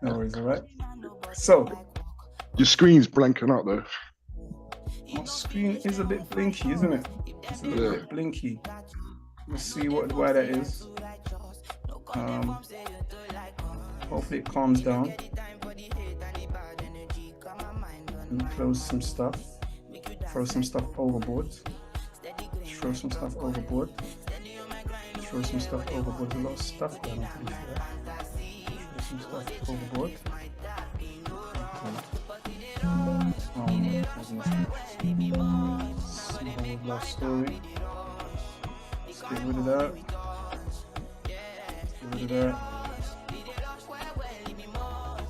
No worries, all right. So, Your screen's blanking out though. my screen is a bit blinky, isn't it? It's a little bit blinky. Let's see why that is. Hopefully it calms down. And close some stuff. Throw some stuff overboard. Throw some stuff overboard. Throw some stuff overboard. There's a lot of stuff going on, to be fair. Throw some stuff overboard. Small love story. Let's get rid of that. Get rid of that.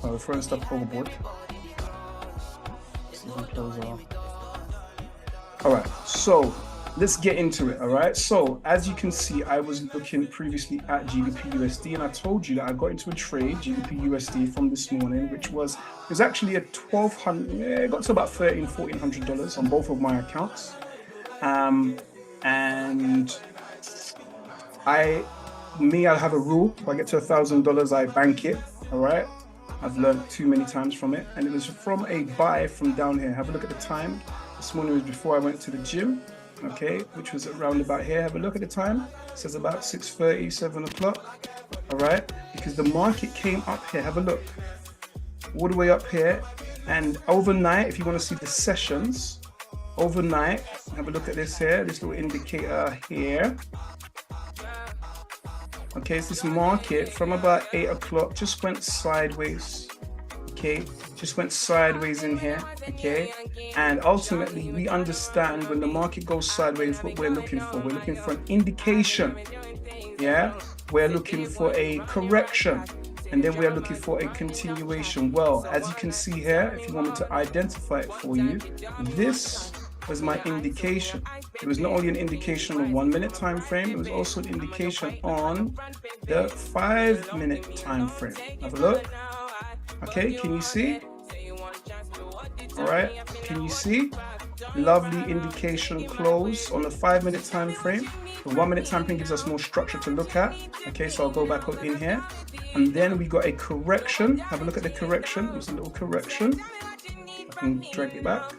We're throwing stuff overboard. Let's see if we close off. Alright, so let's get into it. Alright, so as you can see, I was looking previously at GBP USD, and I told you that I got into a trade GBP USD from this morning, which was actually a $1,200. It got to about $1,400 on both of my accounts, and I have a rule: if I get to $1,000, I bank it. All right. I've learned too many times from it, and it was from a buy from down here. Have a look at the time. This morning was before I went to the gym, okay, which was around about here. Have a look at the time. It says about 6:30, 7 o'clock. All right, because the market came up here. Have a look, all the way up here, and overnight, if you want to see the sessions, overnight, have a look at this here. This little indicator here. Okay, it's this market from about 8 o'clock just went sideways. Okay, just went sideways in here. Okay, and ultimately we understand when the market goes sideways what we're looking for. We're looking for an indication. Yeah, we're looking for a correction, and then we're looking for a continuation. Well, as you can see here, if you want me to identify it for you, this was my indication. It was not only an indication on the 1 minute time frame, it was also an indication on the 5 minute time frame. Have a look. Okay, can you see? All right, can you see? Lovely indication close on the 5 minute time frame. The 1 minute time frame gives us more structure to look at. Okay, so I'll go back up in here, and then we got a correction. Have a look at the correction. There's a little correction. I can drag it back.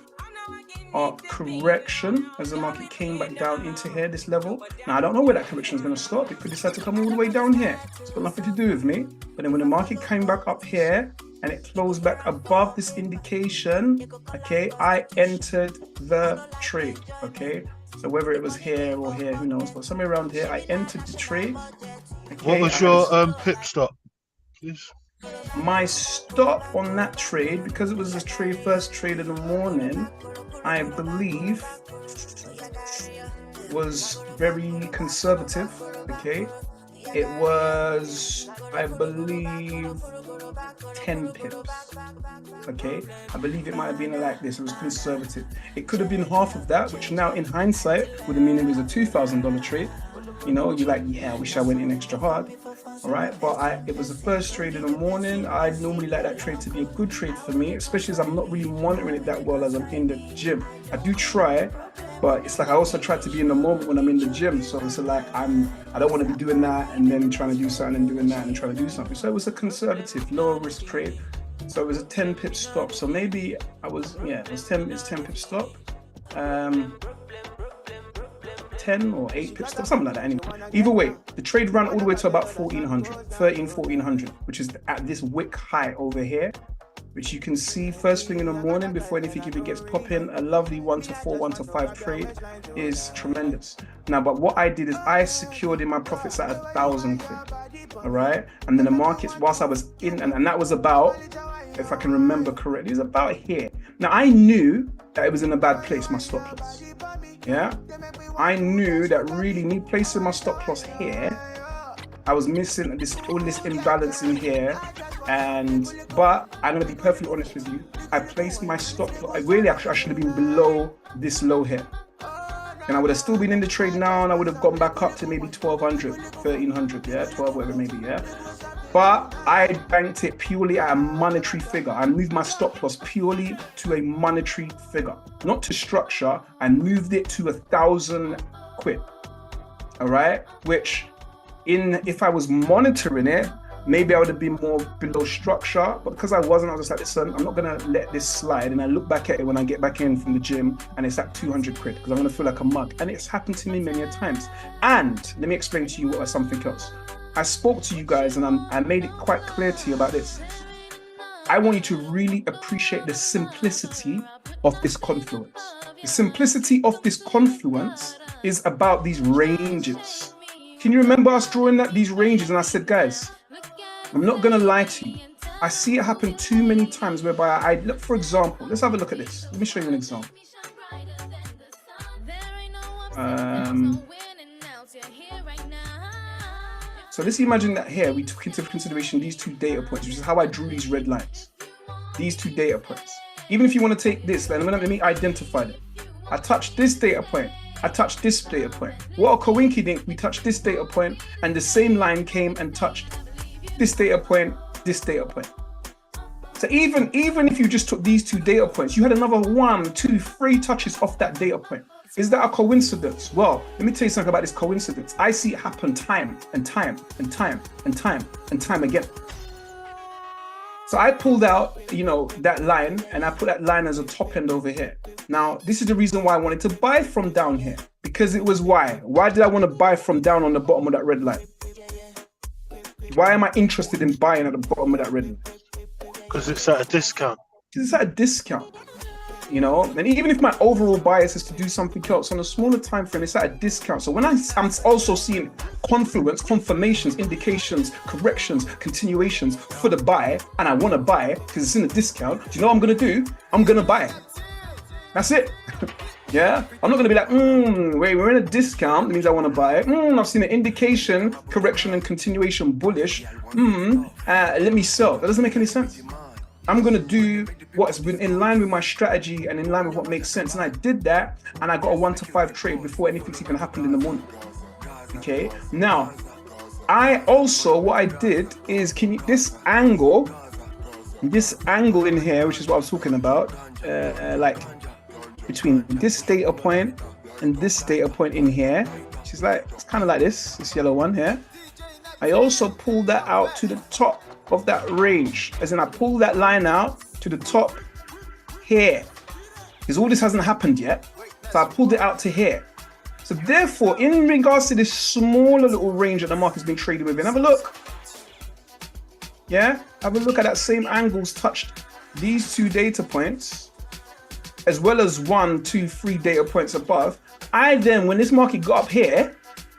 Our correction as the market came back down into here, this level. Now, I don't know where that correction is going to stop. It could decide to come all the way down here. It's got nothing to do with me. But then when the market came back up here and it closed back above this indication, okay, I entered the trade, okay? So whether it was here or here, who knows? But somewhere around here, I entered the trade. Okay? What was your pip stop, please? My stop on that trade, because it was the first trade in the morning, I believe was very conservative. Okay, it was, I believe, 10 pips. Okay, I believe it might have been like this. It was conservative. It could have been half of that, which now in hindsight would have mean it was a $2,000 trade. You know, you're like, yeah, I wish I went in extra hard. All right, but it was the first trade in the morning. I normally like that trade to be a good trade for me, especially as I'm not really monitoring it that well as I'm in the gym. I do try, but it's like I also try to be in the moment when I'm in the gym. So it's like I don't want to be doing that and then trying to do something and doing that and trying to do something. So it was a conservative, lower risk trade. So it was a 10 pip stop. So maybe it's 10 pip stop. 10 or 8 pips, something like that anyway. Either way, the trade ran all the way to about 1400, which is at this wick high over here, which you can see first thing in the morning before anything even gets popping. A lovely 1 to 4, 1 to 5 trade is tremendous. Now, but what I did is I secured in my profits at 1,000 quid. All right, and then the markets, whilst I was in, and that was about, if I can remember correctly, it was about here. Now I knew that it was in a bad place, my stop loss. Yeah, I knew that really me placing my stop loss here, I was missing all this imbalance in here. But I'm gonna be perfectly honest with you. I placed my stop loss. I should have been below this low here, and I would have still been in the trade now, and I would have gone back up to maybe 1,200, 1,300, yeah, 12, whatever maybe, yeah. But I banked it purely at a monetary figure. I moved my stop loss purely to a monetary figure, not to structure. I moved it to 1,000 quid. All right, which if I was monitoring it, maybe I would have been more below structure, but because I wasn't, I was just like, listen, I'm not gonna let this slide. And I look back at it when I get back in from the gym and it's at 200 quid because I'm gonna feel like a mug. And it's happened to me many a times. And let me explain to you something else. I spoke to you guys and I made it quite clear to you about this. I want you to really appreciate the simplicity of this confluence. The simplicity of this confluence is about these ranges. Can you remember us drawing these ranges? And I said, guys, I'm not gonna lie to you. I see it happen too many times whereby I look, for example, let's have a look at this. Let me show you an example. So let's imagine that here we took into consideration these two data points, which is how I drew these red lines. These two data points. Even if you want to take this, then let me identify them. I touched this data point. I touched this data point. What a coinkydink, we touched this data point and the same line came and touched this data point, this data point. So even if you just took these two data points, you had another 1, 2, 3 touches off that data point. Is that a coincidence? Well, let me tell you something about this coincidence. I see it happen time and time and time and time and time again. So I pulled out, that line and I put that line as a top end over here. Now, this is the reason why I wanted to buy from down here, because it was why. Why did I want to buy from down on the bottom of that red line? Why am I interested in buying at the bottom of that red line? Because it's at a discount. Because it's at a discount. And even if my overall bias is to do something else on a smaller time frame, it's at a discount. So when I'm also seeing confluence, confirmations, indications, corrections, continuations for the buy, and I want to buy because it's in a discount, do you know what I'm going to do? I'm going to buy it. That's it. Yeah, I'm not going to be like, wait, we're in a discount, that means I want to buy it. I've seen an indication, correction, and continuation bullish. Let me sell. That doesn't make any sense. I'm going to do what's been in line with my strategy and in line with what makes sense. And I did that, and I got a 1 to 5 trade before anything's even happened in the morning. Okay. Now, what I did is, this angle in here, which is what I was talking about, like between this data point and this data point in here, which is like, it's kind of like this yellow one here. I also pulled that out to the top of that range, as in I pull that line out to the top here, because all this hasn't happened yet. So I pulled it out to here. So therefore, in regards to this smaller little range that the market's been trading within, have a look. Yeah, have a look at that same angles touched these 2 data points, as well as 1, 2, 3 data points above. Then, when this market got up here,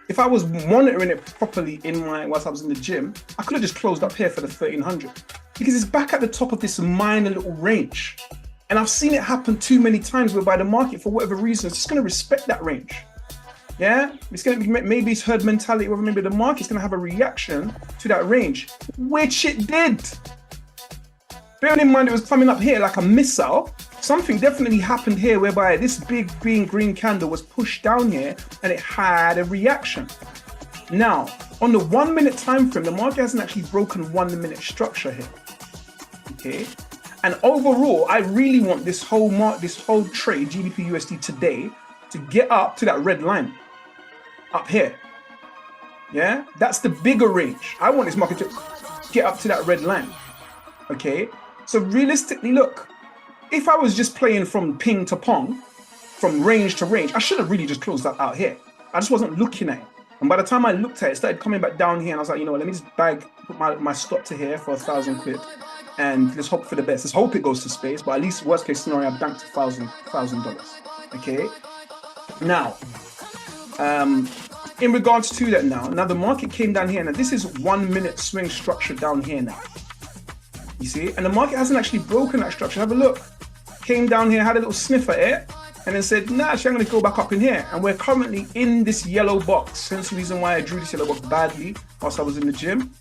if I was monitoring it properly whilst I was in the gym, I could have just closed up here for the 1300, because it's back at the top of this minor little range. And I've seen it happen too many times whereby the market, for whatever reason, is just going to respect that range. Yeah, it's going to be, maybe it's herd mentality, or maybe the market's going to have a reaction to that range, which it did. Bearing in mind it was coming up here like a missile, something definitely happened here whereby this big green candle was pushed down here and it had a reaction. Now, on the 1 minute time frame, the market hasn't actually broken 1 minute structure here. Okay, and overall, I really want this whole trade, GBP USD today, to get up to that red line up here. Yeah, that's the bigger range. I want this market to get up to that red line. Okay, so realistically, look, if I was just playing from ping to pong, from range to range, I should have really just closed that out here. I just wasn't looking at it. And by the time I looked at it, it started coming back down here, and I was like, you know what, let me just put my stop to here for 1,000 quid, and let's hope for the best. Let's hope it goes to space, but at least worst case scenario, I've banked $1,000. Okay. Now, in regards to that now the market came down here. Now this is 1 minute swing structure down here now. You see, and the market hasn't actually broken that structure. Have a look. Came down here, had a little sniff at it, and then said, nah, actually, I'm going to go back up in here. And we're currently in this yellow box. Hence the reason why I drew this yellow box badly whilst I was in the gym.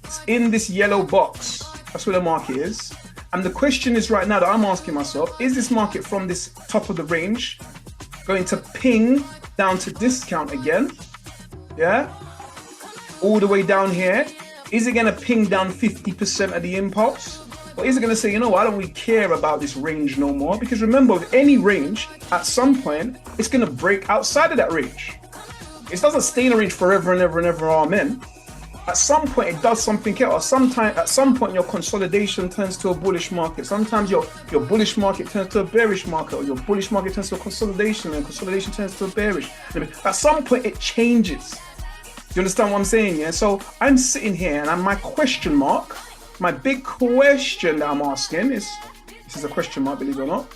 It's in this yellow box. That's where the market is. And the question is right now that I'm asking myself, is this market from this top of the range going to ping down to discount again? Yeah? All the way down here. Is it going to ping down 50% of the impulse? Or is it going to say, you know what, I don't really care about this range no more? Because remember, with any range, at some point, it's going to break outside of that range. It doesn't stay in a range forever and ever and ever, amen. At some point, it does something else. At some point, your consolidation turns to a bullish market. Sometimes your bullish market turns to a bearish market, or your bullish market turns to a consolidation, and consolidation turns to a bearish. At some point, it changes. You understand what I'm saying? Yeah. So I'm sitting here, and my question mark, my big question that I'm asking is, this is a question mark, believe it or not,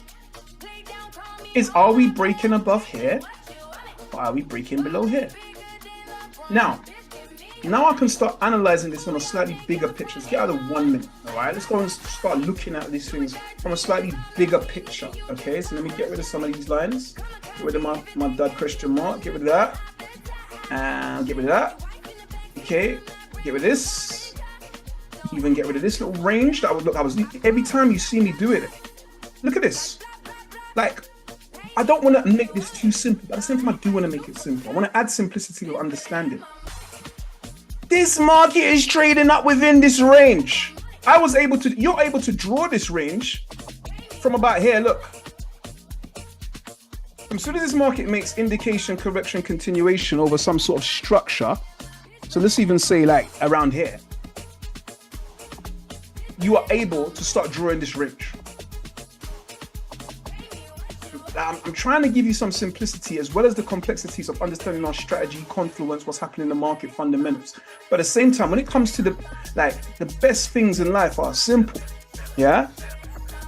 is are we breaking above here, or are we breaking below here? Now I can start analyzing this on a slightly bigger picture. Let's get out of 1 minute, all right? Let's go and start looking at these things from a slightly bigger picture, okay? So let me get rid of some of these lines. Get rid of my dud question mark. Get rid of that. And get rid of that. Okay, get rid of this. Even get rid of this little range that I was every time you see me do it. Look at this. Like, I don't want to make this too simple, but at the same time, I do want to make it simple. I want to add simplicity to understanding. This market is trading up within this range. You're able to draw this range from about here. Look. As soon as this market makes indication, correction, continuation over some sort of structure, so let's even say like around here, you are able to start drawing this range. I'm trying to give you some simplicity as well as the complexities of understanding our strategy, confluence, what's happening in the market, fundamentals. But at the same time, when it comes to the best things in life are simple. Yeah.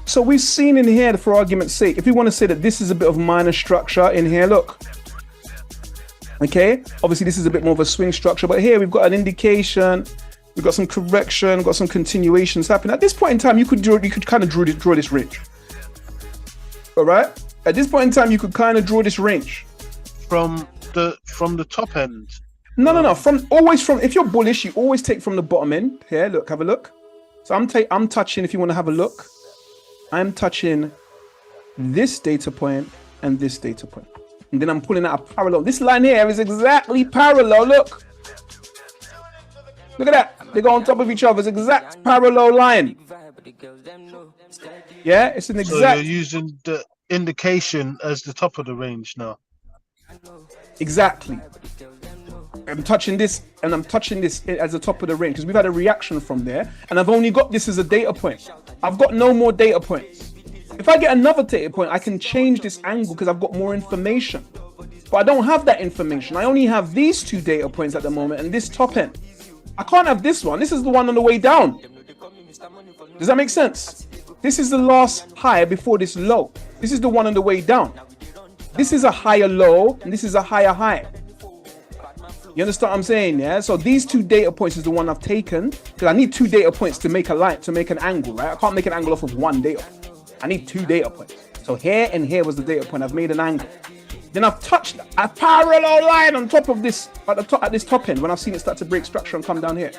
So we've seen in here, for argument's sake, if we want to say that this is a bit of minor structure in here, look. Okay. Obviously, this is a bit more of a swing structure, but here we've got an indication. We've got some correction, got some continuations happening. At this point in time, you could kind of draw this range. All right. At this point in time, you could kind of draw this range from the top end. No. If you're bullish, you always take from the bottom end. Here, look, have a look. So I'm touching. If you want to have a look, I'm touching this data point and this data point, and then I'm pulling out a parallel. This line here is exactly parallel. Look at that. They go on top of each other. It's exact parallel line. Yeah, it's an exact. So you're using the indication as the top of the range now. Exactly. I'm touching this and I'm touching this as the top of the range because we've had a reaction from there, and I've only got this as a data point. I've got no more data points. If I get another data point, I can change this angle because I've got more information. But I don't have that information. I only have these two data points at the moment and this top end. I can't have this one. This is the one on the way down. Does that make sense? This is the last high before this low. This is the one on the way down. This is a higher low and this is a higher high. You understand what I'm saying? Yeah. So these two data points is the one I've taken because I need two data points to make a line, to make an angle, right? I can't make an angle off of one data. I need two data points. So here and here was the data point. I've made an angle. Then I've touched a parallel line on top of this, at this top end when I've seen it start to break structure and come down here.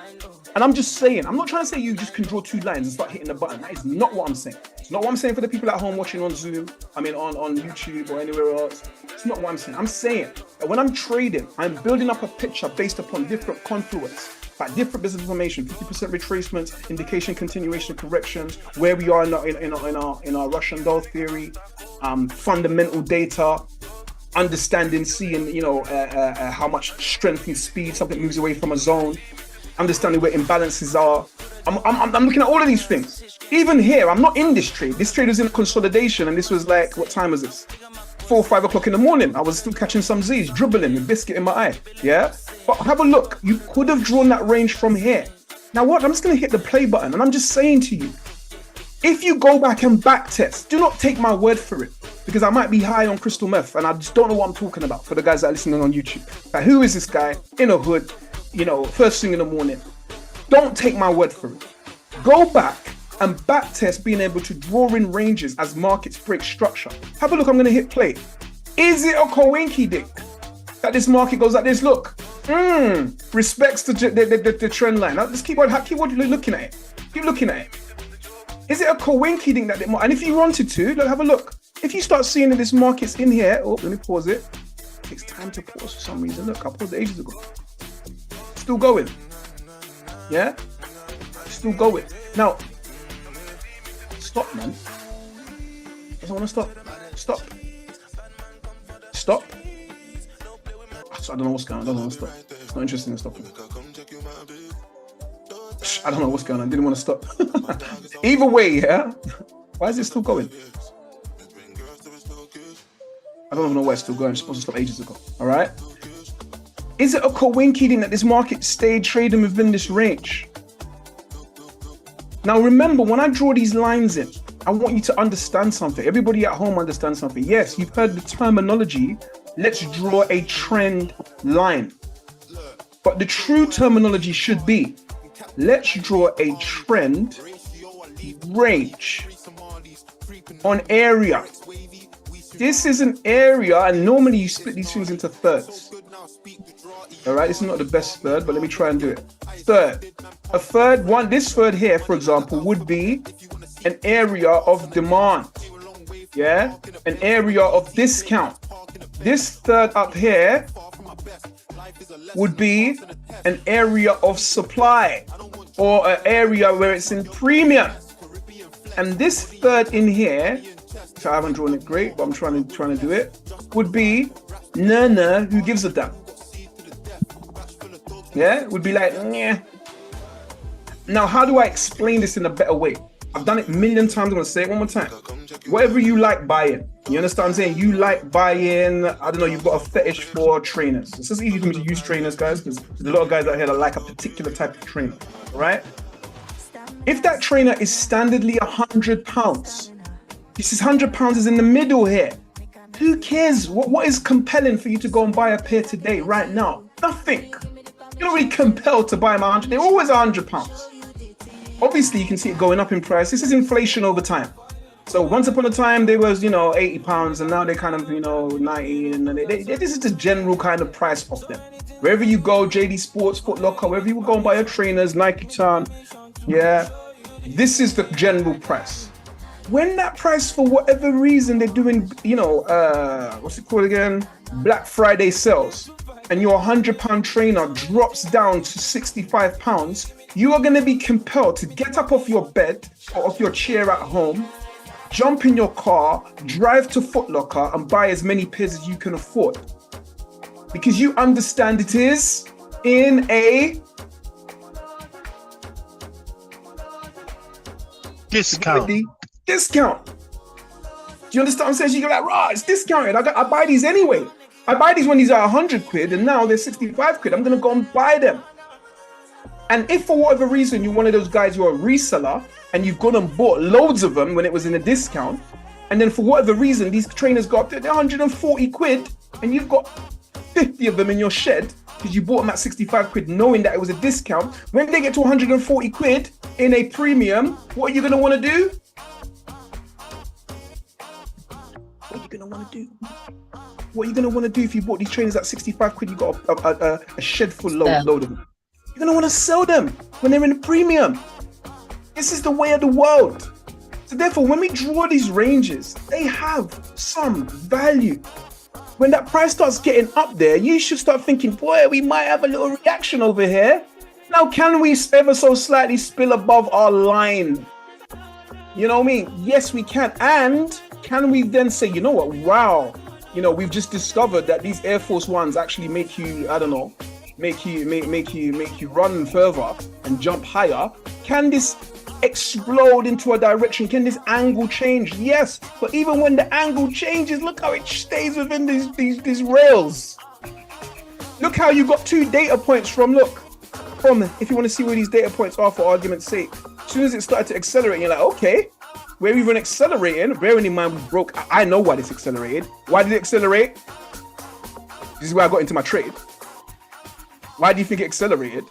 And I'm just saying, I'm not trying to say you just can draw two lines and start hitting the button. That is not what I'm saying. It's not what I'm saying for the people at home watching on Zoom, on YouTube or anywhere else. It's not what I'm saying. I'm saying that when I'm trading, I'm building up a picture based upon different confluence, like different business information, 50% retracements, indication, continuation, corrections, where we are in our Russian doll theory, fundamental data, understanding, seeing, how much strength and speed something moves away from a zone, understanding where imbalances are. I'm looking at all of these things. Even here, I'm not in this trade. This trade was in consolidation, and this was like, what time was this? 4 or 5 o'clock in the morning. I was still catching some Z's, dribbling with biscuit in my eye. Yeah? But have a look. You could have drawn that range from here. Now what? I'm just going to hit the play button, and I'm just saying to you, if you go back and back test, do not take my word for it, because I might be high on crystal meth, and I just don't know what I'm talking about for the guys that are listening on YouTube. Like, who is this guy in a hood, first thing in the morning? Don't take my word for it. Go back and back test being able to draw in ranges as markets break structure. Have a look. I'm going to hit play. Is it a coinky-dink that this market goes like this? Look, respects the trend line. Now, just keep on looking at it. Keep looking at it. Is it a coinky-dink that and if you wanted to, look, have a look. If you start seeing that this market's in here, let me pause it. It takes time to pause for some reason. Look, I paused it ages ago. Still going. Yeah? Still going. Now, stop, man. Doesn't want to stop. Stop. Stop. I don't know what's going on. I don't want to stop. It's not interesting in stopping. I don't know what's going on. I didn't want to stop. Either way, yeah. Why is it still going? I don't even know why it's still going. It's supposed to stop ages ago. All right. Is it a coincidence that this market stayed trading within this range? Now, remember, when I draw these lines in, I want you to understand something. Everybody at home understands something. Yes, you've heard the terminology. Let's draw a trend line. But the true terminology should be, let's draw a trend range on area. This is an area, and normally you split these things into thirds. All right, this is not the best third, but let me try and do it. Third, a third one, this third here, for example, would be an area of demand. Yeah, an area of discount. This third up here would be an area of supply, or an area where it's in premium. And this third in here, so I haven't drawn it great, but I'm trying to do it, would be nah, who gives a damn? Yeah, would be like, yeah. Now, how do I explain this in a better way? I've done it a million times. I'm going to say it one more time. Whatever you like buying, you understand what I'm saying? You like buying, I don't know, you've got a fetish for trainers. It's just easy for me to use trainers, guys, because there's a lot of guys out here that like a particular type of trainer, right? If that trainer is standardly £100, this is £100 is in the middle here. Who cares? What is compelling for you to go and buy a pair today, right now? Nothing. You're not really compelled to buy them 100. They're always £100. Obviously, you can see it going up in price. This is inflation over time. So once upon a time, they was, £80, and now they kind of, 90. And this is the general kind of price of them. Wherever you go, JD Sports, Foot Locker, wherever you go and buy your trainers, Nike Town, yeah, this is the general price. When that price, for whatever reason, they're doing, what's it called again? Black Friday sales, and your £100 trainer drops down to £65, you are going to be compelled to get up off your bed or off your chair at home, jump in your car, drive to Foot Locker and buy as many pairs as you can afford. Because you understand it is in a discount. Discount. Do you understand what I'm saying? So you're like, it's discounted. I buy these anyway. I buy these when these are 100 quid and now they're 65 quid. I'm going to go and buy them. And if for whatever reason you're one of those guys who are a reseller and you've gone and bought loads of them when it was in a discount, and then for whatever reason these trainers got up to 140 quid and you've got 50 of them in your shed because you bought them at 65 quid knowing that it was a discount, when they get to 140 quid in a premium, what are you going to want to do? What are you going to want to do? What are you going to want to do if you bought these trainers at 65 quid, you got a shed full load of them? You're going to want to sell them when they're in a premium. This is the way of the world. So therefore, when we draw these ranges, they have some value. When that price starts getting up there, you should start thinking, boy, we might have a little reaction over here. Now, can we ever so slightly spill above our line? You know what I mean? Yes, we can. And can we then say, you know what? Wow. We've just discovered that these Air Force Ones actually make you, I don't know, make you run further and jump higher. Can this explode into a direction? Can this angle change? Yes, but even when the angle changes, look how it stays within these rails. Look how you got 2 data points from if you want to see where these data points are for argument's sake. As soon as it started to accelerate, you're like, okay, we're even accelerating. Bearing in mind we broke. I know why this accelerated. Why did it accelerate? This is where I got into my trade. Why do you think it accelerated?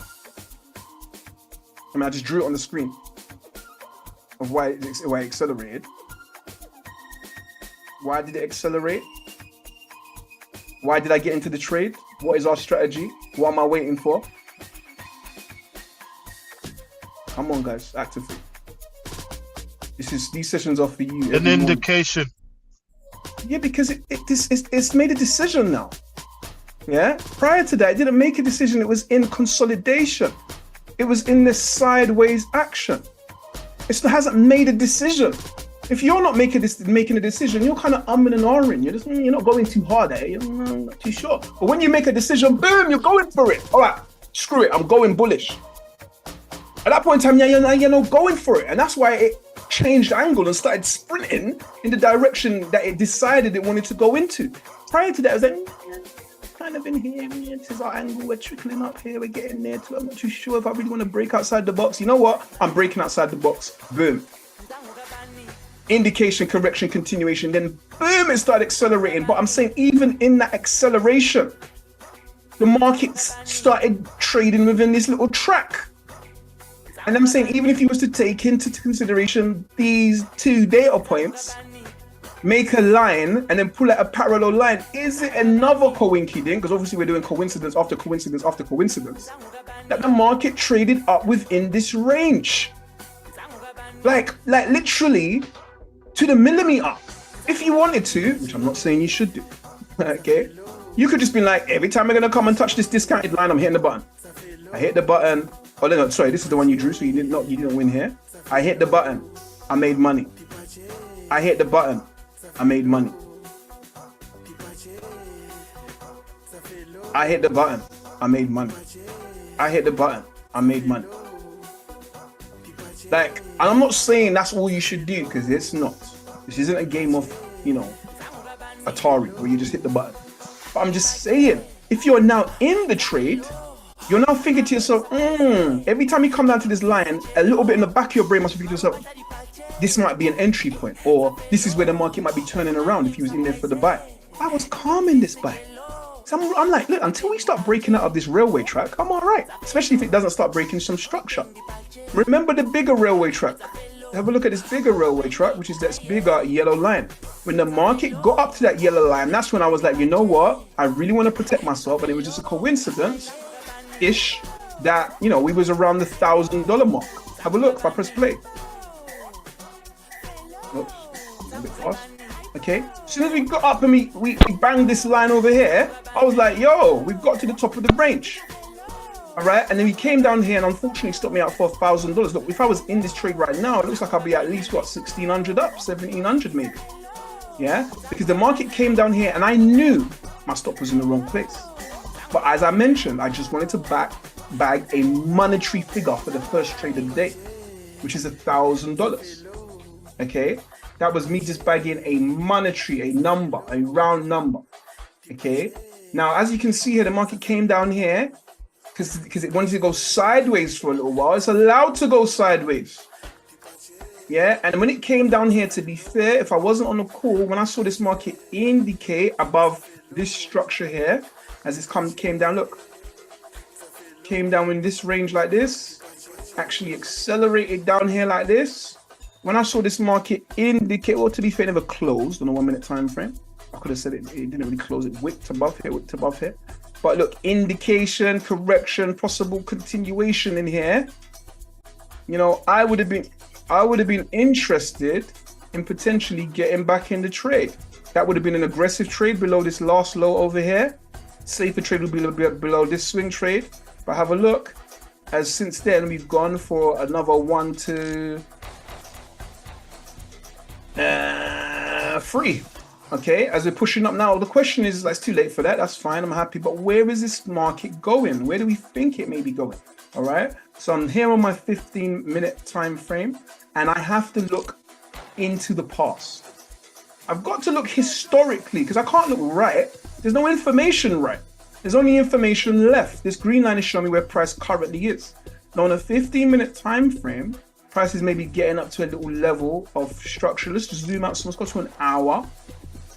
I just drew it on the screen of why it accelerated. Why did it accelerate? Why did I get into the trade? What is our strategy? What am I waiting for? Come on, guys, actively. These sessions are for you. An indication. Yeah, because it's made a decision now. Yeah. Prior to that, it didn't make a decision. It was in consolidation. It was in this sideways action. It hasn't made a decision. If you're not making a decision, you're kind of umming and ahhing. You're not going too hard at it. You're not too sure. But when you make a decision, boom, you're going for it. All right, screw it. I'm going bullish. At that point in time, you're not going for it. And that's why it changed angle and started sprinting in the direction that it decided it wanted to go into. Prior to that, I was like, kind of in here, this is our angle, we're trickling up here, we're getting there too. I'm not too sure if I really want to break outside the box. You know what? I'm breaking outside the box. Boom. Indication, correction, continuation, then boom, it started accelerating. But I'm saying even in that acceleration, the markets started trading within this little track. And I'm saying even if you was to take into consideration these two data points, make a line and then pull out a parallel line, is it another coincidence? Because obviously we're doing coincidence after coincidence after coincidence, that the market traded up within this range. Like literally to the millimeter. If you wanted to, which I'm not saying you should do, okay? You could just be like, every time I'm gonna come and touch this discounted line, I'm hitting the button. I hit the button. Oh no, sorry, this is the one you drew, so you didn't win here. I hit the button, I made money. I hit the button, I made money. I hit the button, I made money. I hit the button, I made money. Like, and I'm not saying that's all you should do, because it's not. This isn't a game of, Atari, where you just hit the button. But I'm just saying, if you're now in the trade, you're now thinking to yourself, every time you come down to this line, a little bit in the back of your brain must be thinking to yourself, this might be an entry point, or this is where the market might be turning around if you was in there for the buy. I was calm in this buy. So I'm like, look, until we start breaking out of this railway track, I'm all right. Especially if it doesn't start breaking some structure. Remember the bigger railway track. Have a look at this bigger railway track, which is this bigger yellow line. When the market got up to that yellow line, that's when I was like, you know what? I really want to protect myself. And it was just a coincidence-ish that, we was around the $1,000 mark. Have a look if I press play. Oops, a bit fast. Okay, as soon as we got up and we banged this line over here, I was like, yo, we've got to the top of the range. All right, and then we came down here and unfortunately stopped me out for $1,000. Look, if I was in this trade right now, it looks like I'll be at least, 1,600 up, 1,700 maybe. Yeah, because the market came down here and I knew my stop was in the wrong place. But as I mentioned, I just wanted to bag a monetary figure for the first trade of the day, which is $1,000. Okay, that was me just bagging a number, a round number. Okay, now as you can see here, the market came down here because it wanted to go sideways for a little while. It's allowed to go sideways. Yeah, and when it came down here, to be fair, if I wasn't on the call, when I saw this market indicate above this structure here, as this came down, look, came down in this range like this, actually accelerated down here like this. When I saw this market indicate, well, to be fair, it never closed on a 1 minute time frame. I could have said it didn't really close, it wicked above here. But look, indication, correction, possible continuation in here. I would have been interested in potentially getting back in the trade. That would have been an aggressive trade below this last low over here. Safer trade would be a little bit below this swing trade. But have a look, as since then we've gone for another 1, 2, 3. Okay, as we're pushing up now, the question is, it's too late for that. That's fine, I'm happy. But where is this market going? Where do we think it may be going? All right, so I'm here on my 15-minute time frame, and I have to look into the past. I've got to look historically because I can't look right. There's no information right. There's only information left. This green line is showing me where price currently is. Now on a 15-minute time frame, price is maybe getting up to a little level of structure. Let's just zoom out. So let's go to an hour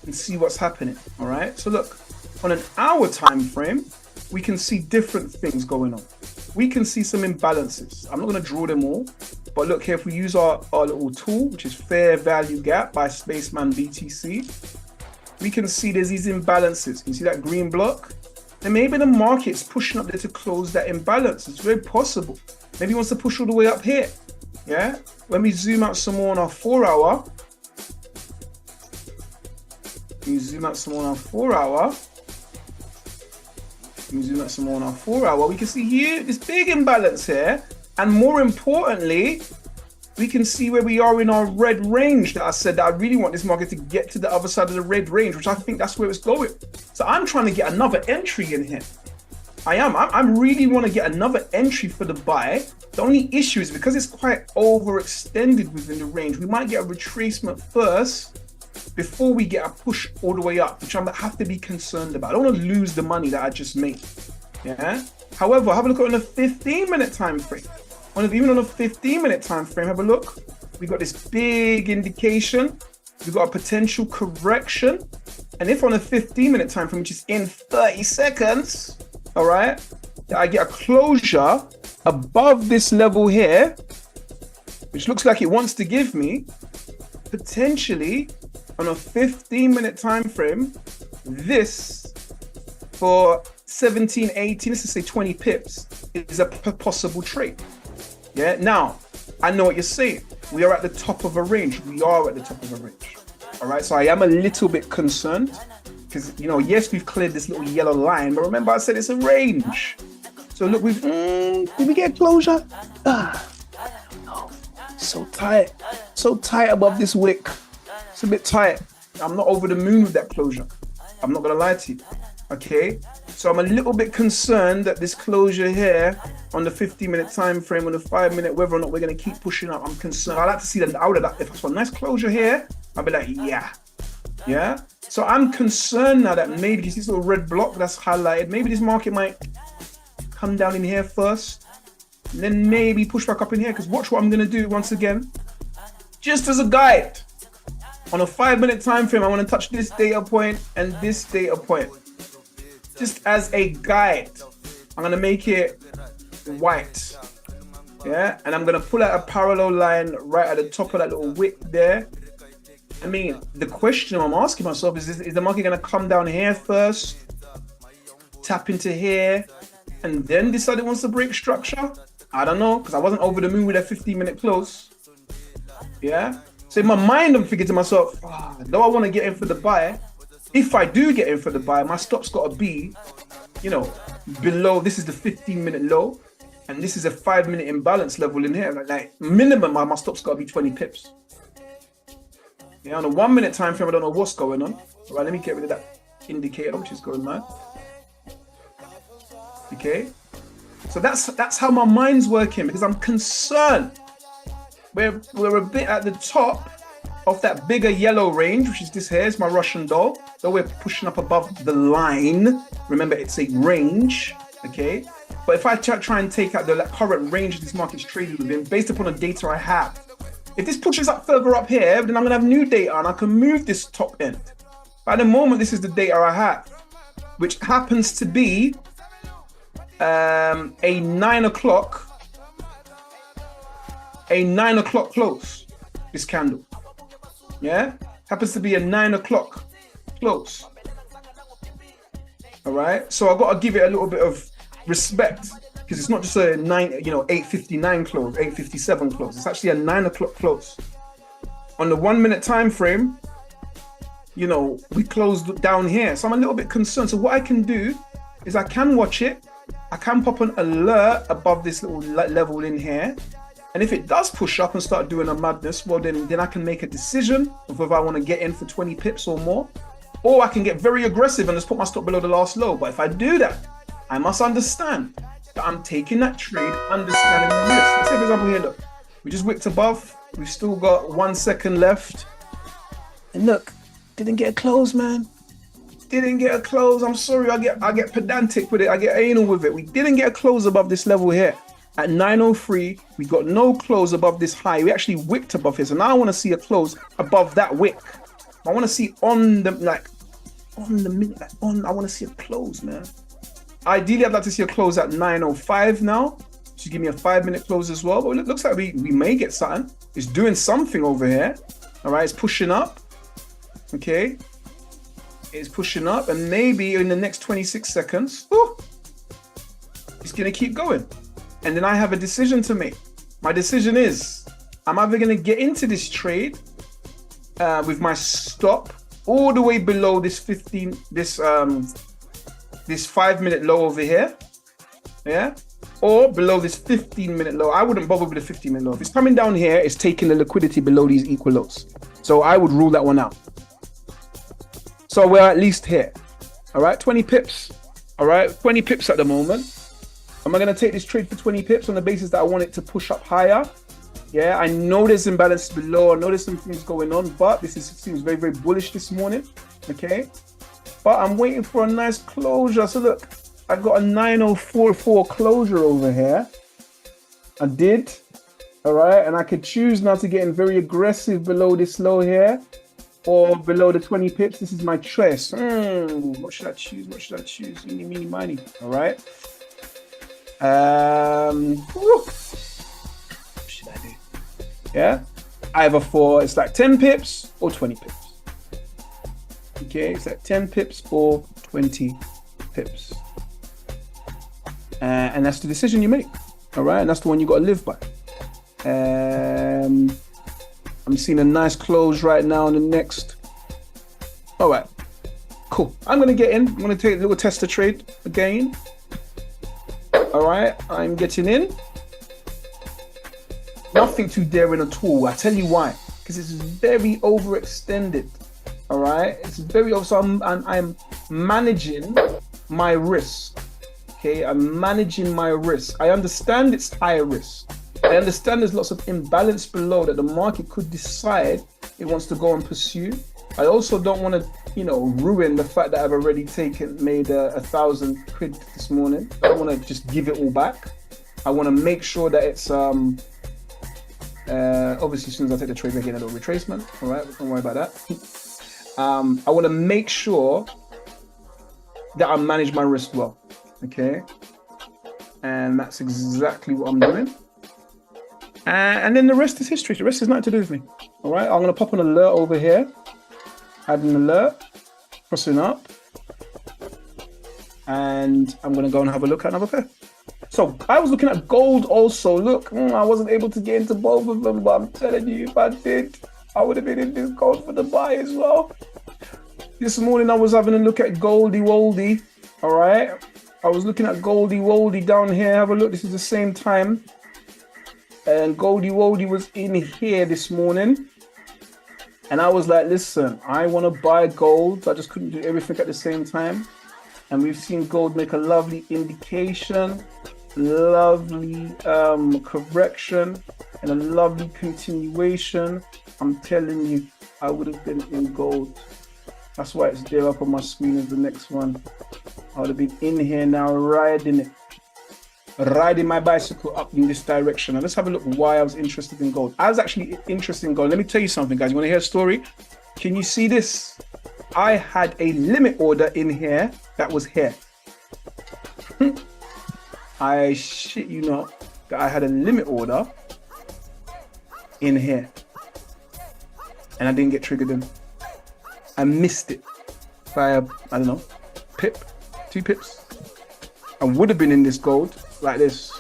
and see what's happening. All right. So look, on an hour time frame, we can see different things going on. We can see some imbalances. I'm not going to draw them all, but look here, if we use our little tool, which is Fair Value Gap by Spaceman BTC, we can see there's these imbalances. Can you see that green block? And maybe the market's pushing up there to close that imbalance. It's very possible. Maybe he wants to push all the way up here. Yeah. When we zoom out some more on our 4 hour, we zoom out some more on our 4 hour. We zoom out some more on our 4 hour. We can see here this big imbalance here, and more importantly, we can see where we are in our red range that I said that I really want this market to get to the other side of the red range, which I think that's where it's going. So I'm trying to get another entry in here. I'm really want to get another entry for the buy. The only issue is because it's quite overextended within the range, we might get a retracement first before we get a push all the way up, which I have to be concerned about. I don't want to lose the money that I just made. Yeah. However, have a look at on a 15-minute time frame. Even on a 15-minute time frame, have a look. We got this big indication. We've got a potential correction. And if on a 15-minute time frame, which is in 30 seconds, all right, I get a closure above this level here, which looks like it wants to give me potentially on a 15-minute time frame, this for 17, 18, let's just say 20 pips is a possible trade. Yeah. Now, I know what you're saying. We are at the top of a range. We are at the top of a range. All right. So I am a little bit concerned because, yes, we've cleared this little yellow line, but remember I said it's a range. So look, did we get closure? No. So tight above this wick. It's a bit tight. I'm not over the moon with that closure. I'm not gonna lie to you. Okay, so I'm a little bit concerned that this closure here on the 15-minute time frame, on the 5-minute, whether or not we're gonna keep pushing up. I'm concerned. I like to see that out of that. If it's a nice closure here, I'll be like, yeah. So I'm concerned now that maybe this little red block that's highlighted, maybe this market might come down in here first, and then maybe push back up in here. Because watch what I'm gonna do once again, just as a guide. On a 5-minute time frame, I want to touch this data point and this data point. Just as a guide, I'm going to make it white. Yeah, and I'm going to pull out a parallel line right at the top of that little wick there. I mean, the question I'm asking myself is the market going to come down here first, tap into here, and then decide it wants to break structure? I don't know, because I wasn't over the moon with a 15-minute close. Yeah. So in my mind, I'm thinking to myself, though I want to get in for the buy, if I do get in for the buy, my stop's got to be, below. This is the 15-minute low, and this is a 5-minute imbalance level in here. Like minimum, my stop's got to be 20 pips. Yeah, on a 1-minute time frame, I don't know what's going on. All right, let me get rid of that indicator, which is going mad. Okay, so that's how my mind's working, because I'm concerned. We're a bit at the top of that bigger yellow range, which is this here. It's my Russian doll. So we're pushing up above the line. Remember, it's a range, okay? But if I try and take out the current range this market's traded within, based upon the data I have, if this pushes up further up here, then I'm gonna have new data and I can move this top end. But at the moment, this is the data I have, which happens to be a 9 o'clock close, this candle. Yeah, happens to be a 9 o'clock close. All right, so I've got to give it a little bit of respect, because it's not just a 8:59 close, 8:57 close. It's actually a 9 o'clock close. On the 1-minute time frame, we closed down here, so I'm a little bit concerned. So what I can do is I can watch it. I can pop an alert above this little level in here. And if it does push up and start doing a madness, well, then I can make a decision of whether I want to get in for 20 pips or more, or I can get very aggressive and just put my stop below the last low. But if I do that, I must understand that I'm taking that trade, understanding the risk. Let's say, for example, here, look, we just wicked above. We've still got 1 second left. And look, didn't get a close, man. Didn't get a close. I'm sorry, I get pedantic with it. I get anal with it. We didn't get a close above this level here. At 9:03, we got no close above this high. We actually wicked above here. So now I want to see a close above that wick. I want to see I want to see a close, man. Ideally, I'd like to see a close at 9:05 now. Should give me a 5-minute close as well. But it looks like we may get something. It's doing something over here. All right, it's pushing up. Okay. It's pushing up, and maybe in the next 26 seconds, it's going to keep going. And then I have a decision to make. My decision is, I'm either going to get into this trade with my stop all the way below this 5-minute low over here, yeah, or below this 15-minute low. I wouldn't bother with the 15-minute low. If it's coming down here, it's taking the liquidity below these equal lows. So I would rule that one out. So we're at least here. All right, 20 pips. All right, 20 pips at the moment. Am I going to take this trade for 20 pips on the basis that I want it to push up higher? Yeah, I know there's imbalance below. I know there's some things going on, but seems very, very bullish this morning. Okay, but I'm waiting for a nice closure. So look, I got a 9044 closure over here. I did. All right, and I could choose now to get in very aggressive below this low here or below the 20 pips. This is my choice. What should I choose? What should I choose? Eeny, meeny, miny. All right. What should I do? Yeah, either for it's like 10 pips or 20 pips. Okay, it's like 10 pips or 20 pips. And that's the decision you make. All right, and that's the one you got to live by. I'm seeing a nice close right now on the next. All right, cool. I'm going to get in. I'm going to take a little tester trade again. All right, I'm getting in. Nothing too daring at all. I tell you why. Because it's very overextended. All right, it's very over. So I'm managing my risk. Okay, I'm managing my risk. I understand it's high risk. I understand there's lots of imbalance below that the market could decide it wants to go and pursue. I also don't want to, ruin the fact that I've already made 1,000 quid this morning. I don't want to just give it all back. I want to make sure that it's obviously as soon as I take the trade, I get a little retracement. All right, don't worry about that. I want to make sure that I manage my risk well. Okay, and that's exactly what I'm doing. And then the rest is history. The rest is nothing to do with me. All right, I'm going to pop an alert over here. Add an alert, crossing up. And I'm going to go and have a look at another pair. So I was looking at gold also. Look, I wasn't able to get into both of them, but I'm telling you, if I did, I would have been in this gold for the buy as well. This morning I was having a look at Goldie Woldy. All right, I was looking at Goldie Woldy down here. Have a look. This is the same time. And Goldie Woldy was in here this morning. And I was like, listen, I want to buy gold. I just couldn't do everything at the same time. And we've seen gold make a lovely indication, lovely correction, and a lovely continuation. I'm telling you, I would have been in gold. That's why it's there up on my screen as the next one. I would have been in here now riding my bicycle up in this direction. And let's have a look why I was interested in gold. I was actually interested in gold. Let me tell you something, guys. You want to hear a story? Can you see this? I had a limit order in here that was here. I shit you not that I had a limit order in here. And I didn't get triggered in. I missed it by I don't know, pip, 2 pips. I would have been in this gold like this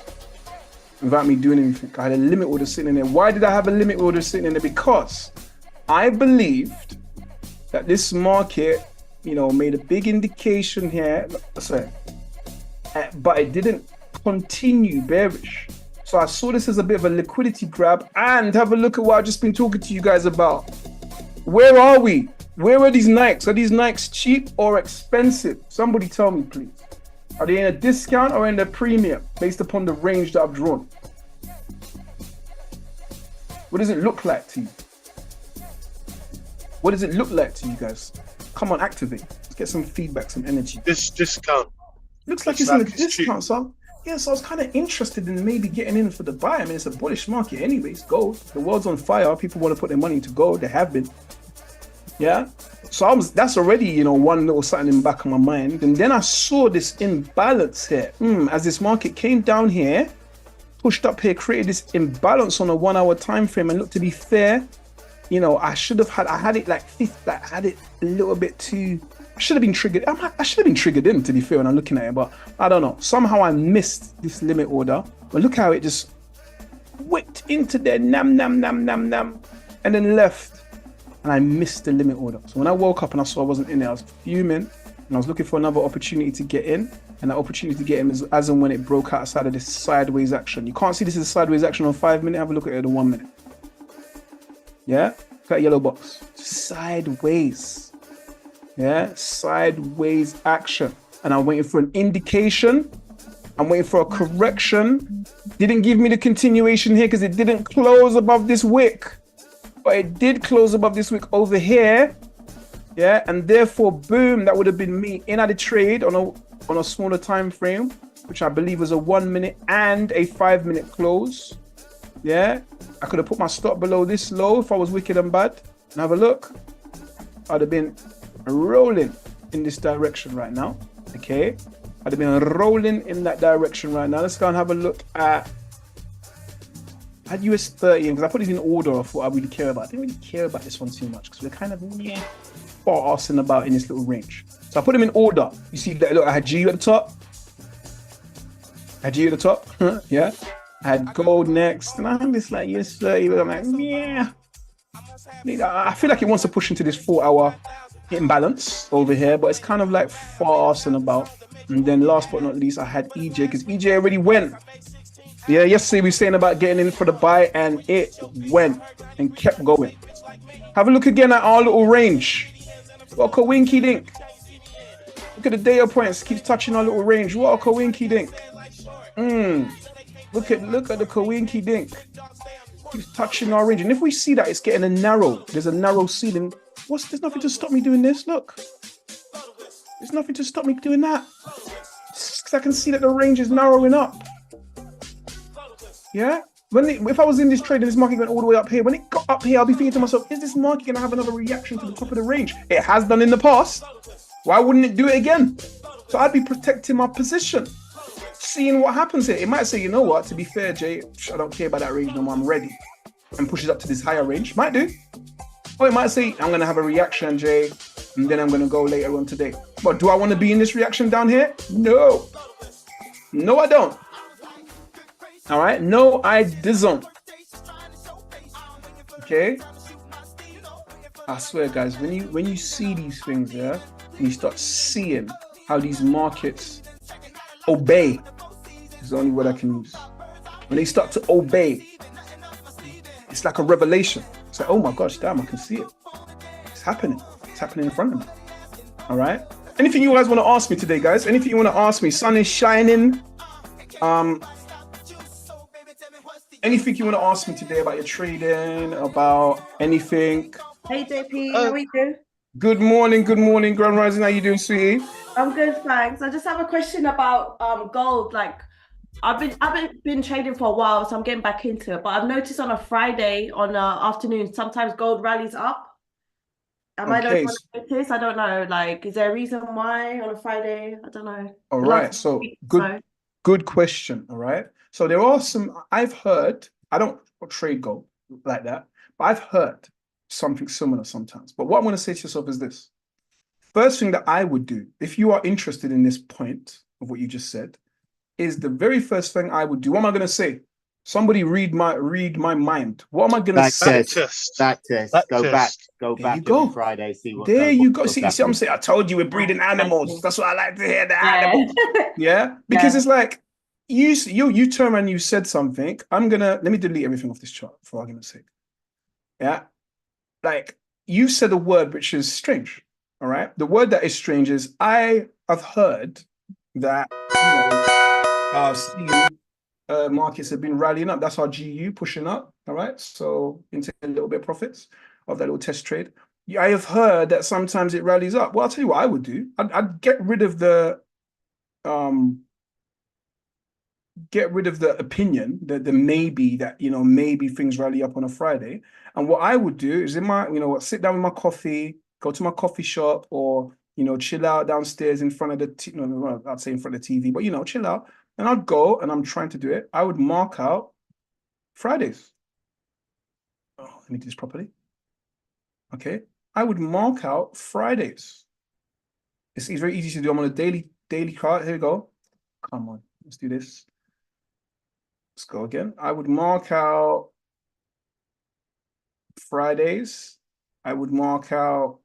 without me doing anything. I had a limit order sitting in there. Why did I have a limit order sitting in there? Because I believed that this market, made a big indication here. Sorry, but it didn't continue bearish. So I saw this as a bit of a liquidity grab. And have a look at what I've just been talking to you guys about. Where are we? Where are these Nikes? Are these Nikes cheap or expensive? Somebody tell me, please. Are they in a discount or in a premium based upon the range that I've drawn? What does it look like to you? What does it look like to you guys? Come on, activate. Let's get some feedback, some energy. This discount. Looks like it's in a discount, so I was kind of interested in maybe getting in for the buy. I mean, it's a bullish market anyways. Gold. The world's on fire. People want to put their money into gold. They have been. Yeah. So that's already, one little something in the back of my mind. And then I saw this imbalance here. As this market came down here, pushed up here, created this imbalance on a 1 hour time frame. And look, to be fair, I had it like fifth, I had it a little bit too. I should have been triggered. I should have been triggered in, to be fair, when I'm looking at it, but I don't know. Somehow I missed this limit order. But look how it just whipped into there, nam, and then left. And I missed the limit order. So when I woke up and I saw I wasn't in there, I was fuming. And I was looking for another opportunity to get in. And that opportunity to get in is as and when it broke outside of this sideways action. You can't see this is a sideways action on 5 minutes. Have a look at it on 1 minute. Yeah? That yellow box. Sideways. Yeah? Sideways action. and I'm waiting for an indication. I'm waiting for a correction. Didn't give me the continuation here because it didn't close above this wick. But it did close above this wick over here. Yeah, and therefore, boom, that would have been me in at the trade on a smaller time frame, which I believe was a 1 minute and a 5 minute close. Yeah, I could have put my stop below this low if I was wicked and bad. And have a look. I'd have been rolling in this direction right now. Okay, I'd have been rolling in that direction right now. Let's go and have a look at US 30, because I put it in order of what I really care about. I didn't really care about this one too much because we're kind of far arsing about in this little range. So I put them in order. You see that? Look, I had GU at the top. Yeah. I had gold next, and I had this like US 30. But I'm like, yeah. I feel like it wants to push into this 4 hour imbalance over here, but it's kind of like far arsing about. And then last but not least, I had EJ because EJ already went. Yeah, yesterday we were saying about getting in for the buy, and it went and kept going. Have a look again at our little range. What a coinky dink. Look at the data points, keeps touching our little range. What a coinky dink. Look at the coinky dink. Keeps touching our range. And if we see that it's getting there's a narrow ceiling. There's nothing to stop me doing this. Look. There's nothing to stop me doing that. Because I can see that the range is narrowing up. Yeah? If I was in this trade and this market went all the way up here, when it got up here, I'll be thinking to myself, is this market going to have another reaction to the top of the range? It has done in the past. Why wouldn't it do it again? So I'd be protecting my position, seeing what happens here. It might say, you know what, to be fair, Jay, I don't care about that range no more, I'm ready. And pushes up to this higher range. Might do. Or it might say, I'm going to have a reaction, Jay, and then I'm going to go later on today. But do I want to be in this reaction down here? No. No, I don't. All right? No, I don't. Okay? I swear, guys, when you see these things, yeah, and you start seeing how these markets obey, is the only word I can use. When they start to obey, it's like a revelation. It's like, oh my gosh, damn, I can see it. It's happening. It's happening in front of me. All right? Anything you guys want to ask me today, guys? Anything you want to ask me? Sun is shining. Anything you want to ask me today about your trading, about anything? Hey JP, how are you? Good morning, Grand Rising. How you doing, sweetie? I'm good, thanks. I just have a question about gold. Like, I haven't been trading for a while, so I'm getting back into it. But I've noticed on a Friday on afternoon, sometimes gold rallies up. Am I the one to notice? I don't know. Like, is there a reason why on a Friday? I don't know. All right. So good question. All right. So there are some, I've heard, I don't trade gold like that, but I've heard something similar sometimes. But what I'm going to say to yourself is this. First thing that I would do, if you are interested in this point of what you just said, is the very first thing I would do. What am I going to say? Somebody read my mind. What am I going to say? Back test. Go back every Friday. See what. There you go. See what I'm saying? I told you we're breeding animals. That's what I like to hear. The animals. Yeah, because it's like you turn around and you said something. Let me delete everything off this chart for argument's sake. Yeah, like you said a word which is strange. All right, the word that is strange is I have heard that markets have been rallying up. That's our GU pushing up. All right, so into a little bit of profits of that little test trade. I have heard that sometimes it rallies up. Well, I'll tell you what I would do. I'd get rid of the opinion that the maybe that maybe things rally up on a Friday. And what I would do is sit down with my coffee, go to my coffee shop, or chill out downstairs in front of the I'd say in front of the TV, but chill out. And I'd go, and I'm trying to do it. I would mark out Fridays. Oh, let me do this properly. Okay, I would mark out Fridays. It's very easy to do. I'm on a daily chart. Here we go. Come on, let's do this. Let's go again. I would mark out Fridays. I would mark out,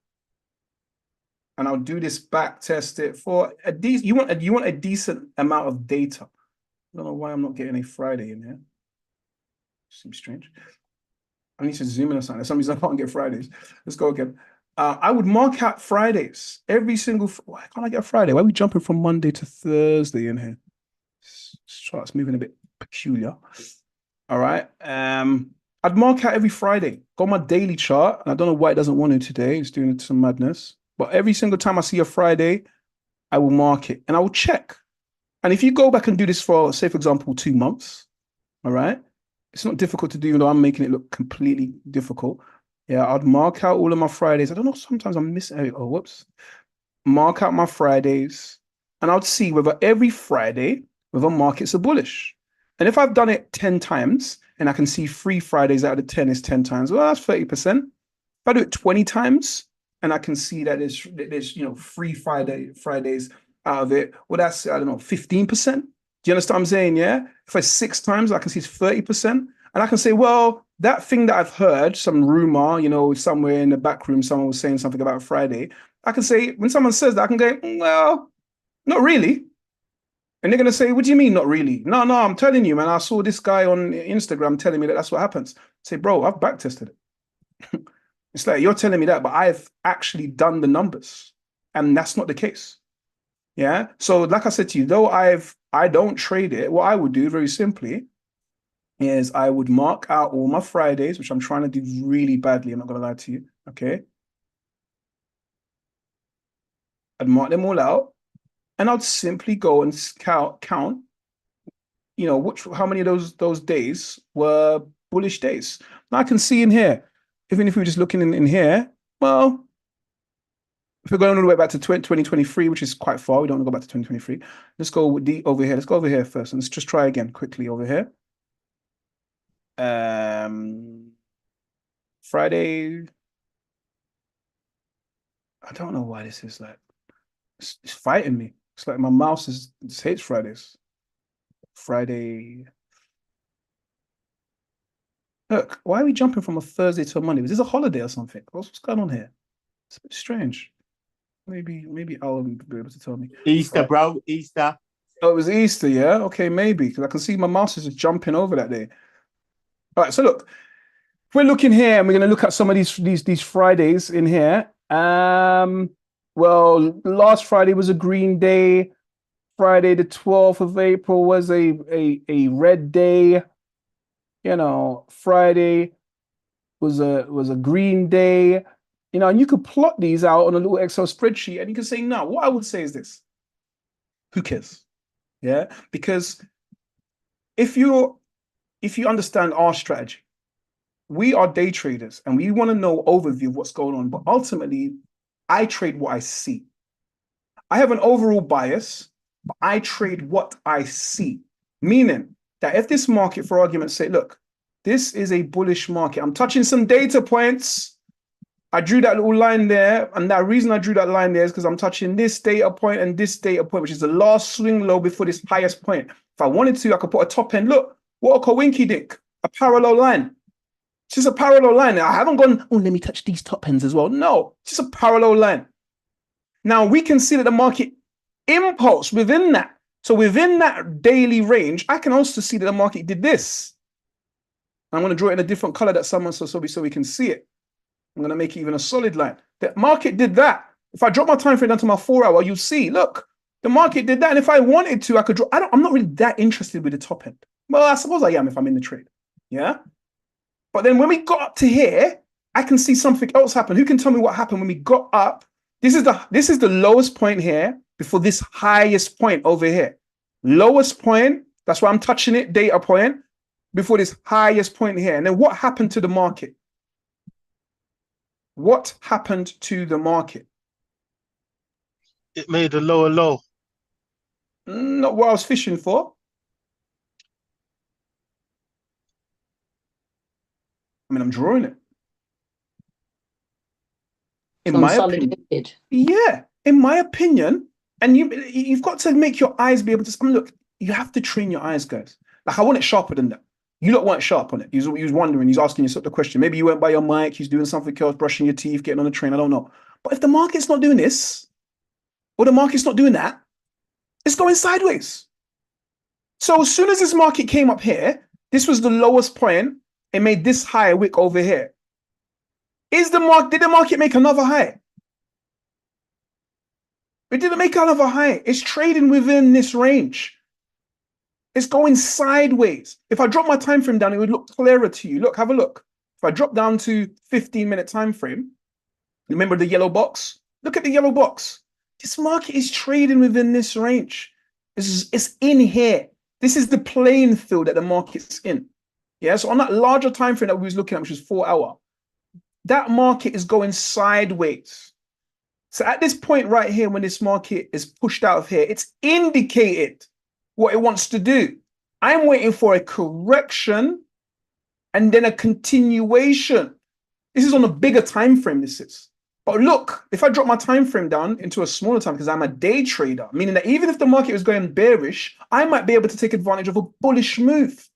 and I'll do this back test it for a decent. You want a decent amount of data. I don't know why I'm not getting a Friday in here. Seems strange. I need to zoom in or something. For some reason I can't get Fridays. Let's go again. I would mark out Fridays every single. Why can't I get a Friday? Why are we jumping from Monday to Thursday in here? This chart's moving a bit peculiar. All right. I'd mark out every Friday. Got my daily chart. And I don't know why it doesn't want to today. It's doing some madness. But every single time I see a Friday, I will mark it and I will check. And if you go back and do this for, say, for example, 2 months, all right, it's not difficult to do, even though I'm making it look completely difficult. Yeah, I'd mark out all of my Fridays. I don't know, sometimes I'm missing, oh, whoops. Mark out my Fridays and I'd see whether every Friday, whether markets are bullish. And if I've done it 10 times and I can see 3 Fridays out of 10 is 10 times, well, that's 30%. If I do it 20 times and I can see that there's 3 Fridays out of it, well, that's, I don't know, 15%. Do you understand what I'm saying? Yeah. If I 6 times, I can see it's 30%. And I can say, well, that thing that I've heard, some rumor, somewhere in the back room, someone was saying something about Friday. I can say, when someone says that, I can go, well, not really. And they're going to say, what do you mean, not really? No, I'm telling you, man, I saw this guy on Instagram telling me that that's what happens. I say, bro, I've backtested it. It's like, you're telling me that, but I've actually done the numbers. And that's not the case. Yeah. So like I said to you, though I don't trade it, what I would do very simply is I would mark out all my Fridays, which I'm trying to do really badly. I'm not going to lie to you. Okay. I'd mark them all out. And I'd simply go and count, how many of those days were bullish days. Now I can see in here, even if we were just looking in here, well, if we're going all the way back to 2023, which is quite far, we don't want to go back to 2023. Let's go over here. Let's go over here first. And let's just try again quickly over here. Friday. I don't know why this is like, it's fighting me. It's like my mouse hates Fridays. Friday. Look, why are we jumping from a Thursday to a Monday? Was this a holiday or something? What's going on here? It's a bit strange. Maybe I'll be able to tell me. Easter, bro. Easter. Oh, it was Easter, yeah? Okay, maybe. Because I can see my mouse is just jumping over that day. All right, so look. If we're looking here and we're going to look at some of these Fridays in here. Well, last Friday was a green day. Friday, the 12th of April was a red day. Friday was a green day. And you could plot these out on a little Excel spreadsheet and you can say, no, what I would say is this. Who cares? Yeah, because if you understand our strategy, we are day traders and we want to know overview of what's going on, but ultimately I trade what I see. I have an overall bias, but I trade what I see. Meaning that if this market, for argument's sake, look, this is a bullish market. I'm touching some data points. I drew that little line there. And the reason I drew that line there is because I'm touching this data point and this data point, which is the last swing low before this highest point. If I wanted to, I could put a top end. Look, what a coinky dink, a parallel line. It's just a parallel line. I haven't gone, oh, let me touch these top ends as well. No, it's just a parallel line. Now we can see that the market impulse within that. So within that daily range, I can also see that the market did this. I'm going to draw it in a different color that someone so we can see it. I'm going to make it even a solid line. The market did that. If I drop my time frame down to my 4 hour, you'll see, look, the market did that. And if I wanted to, I could draw. I'm not really that interested with the top end. Well, I suppose I am if I'm in the trade. Yeah. But then when we got up to here, I can see something else happen. Who can tell me what happened when we got up? This is the lowest point here before this highest point over here. Lowest point, that's why I'm touching it, data point, before this highest point here. And then what happened to the market? What happened to the market? It made a lower low. Not what I was fishing for. I mean, I'm drawing it. In my opinion, yeah, in my opinion, and you've got to make your eyes be able to. Look, you have to train your eyes, guys. Like I want it sharper than that. You lot weren't sharp on it. He was wondering. He's asking yourself the question. Maybe you went by your mic. He's doing something else, brushing your teeth, getting on the train. I don't know. But if the market's not doing this, or the market's not doing that, it's going sideways. So as soon as this market came up here, this was the lowest point. It made this high wick over here. Did the market make another high? It didn't make another high. It's trading within this range. It's going sideways. If I drop my time frame down, it would look clearer to you. Look, have a look. If I drop down to 15-minute time frame, remember the yellow box? Look at the yellow box. This market is trading within this range. It's in here. This is the playing field that the market's in. Yeah, so on that larger time frame that we was looking at, which was 4 hour, that market is going sideways. So at this point right here, when this market is pushed out of here, it's indicated what it wants to do. I'm waiting for a correction and then a continuation. This is on a bigger time frame, this is. But look, if I drop my time frame down into a smaller time, because I'm a day trader, meaning that even if the market was going bearish, I might be able to take advantage of a bullish move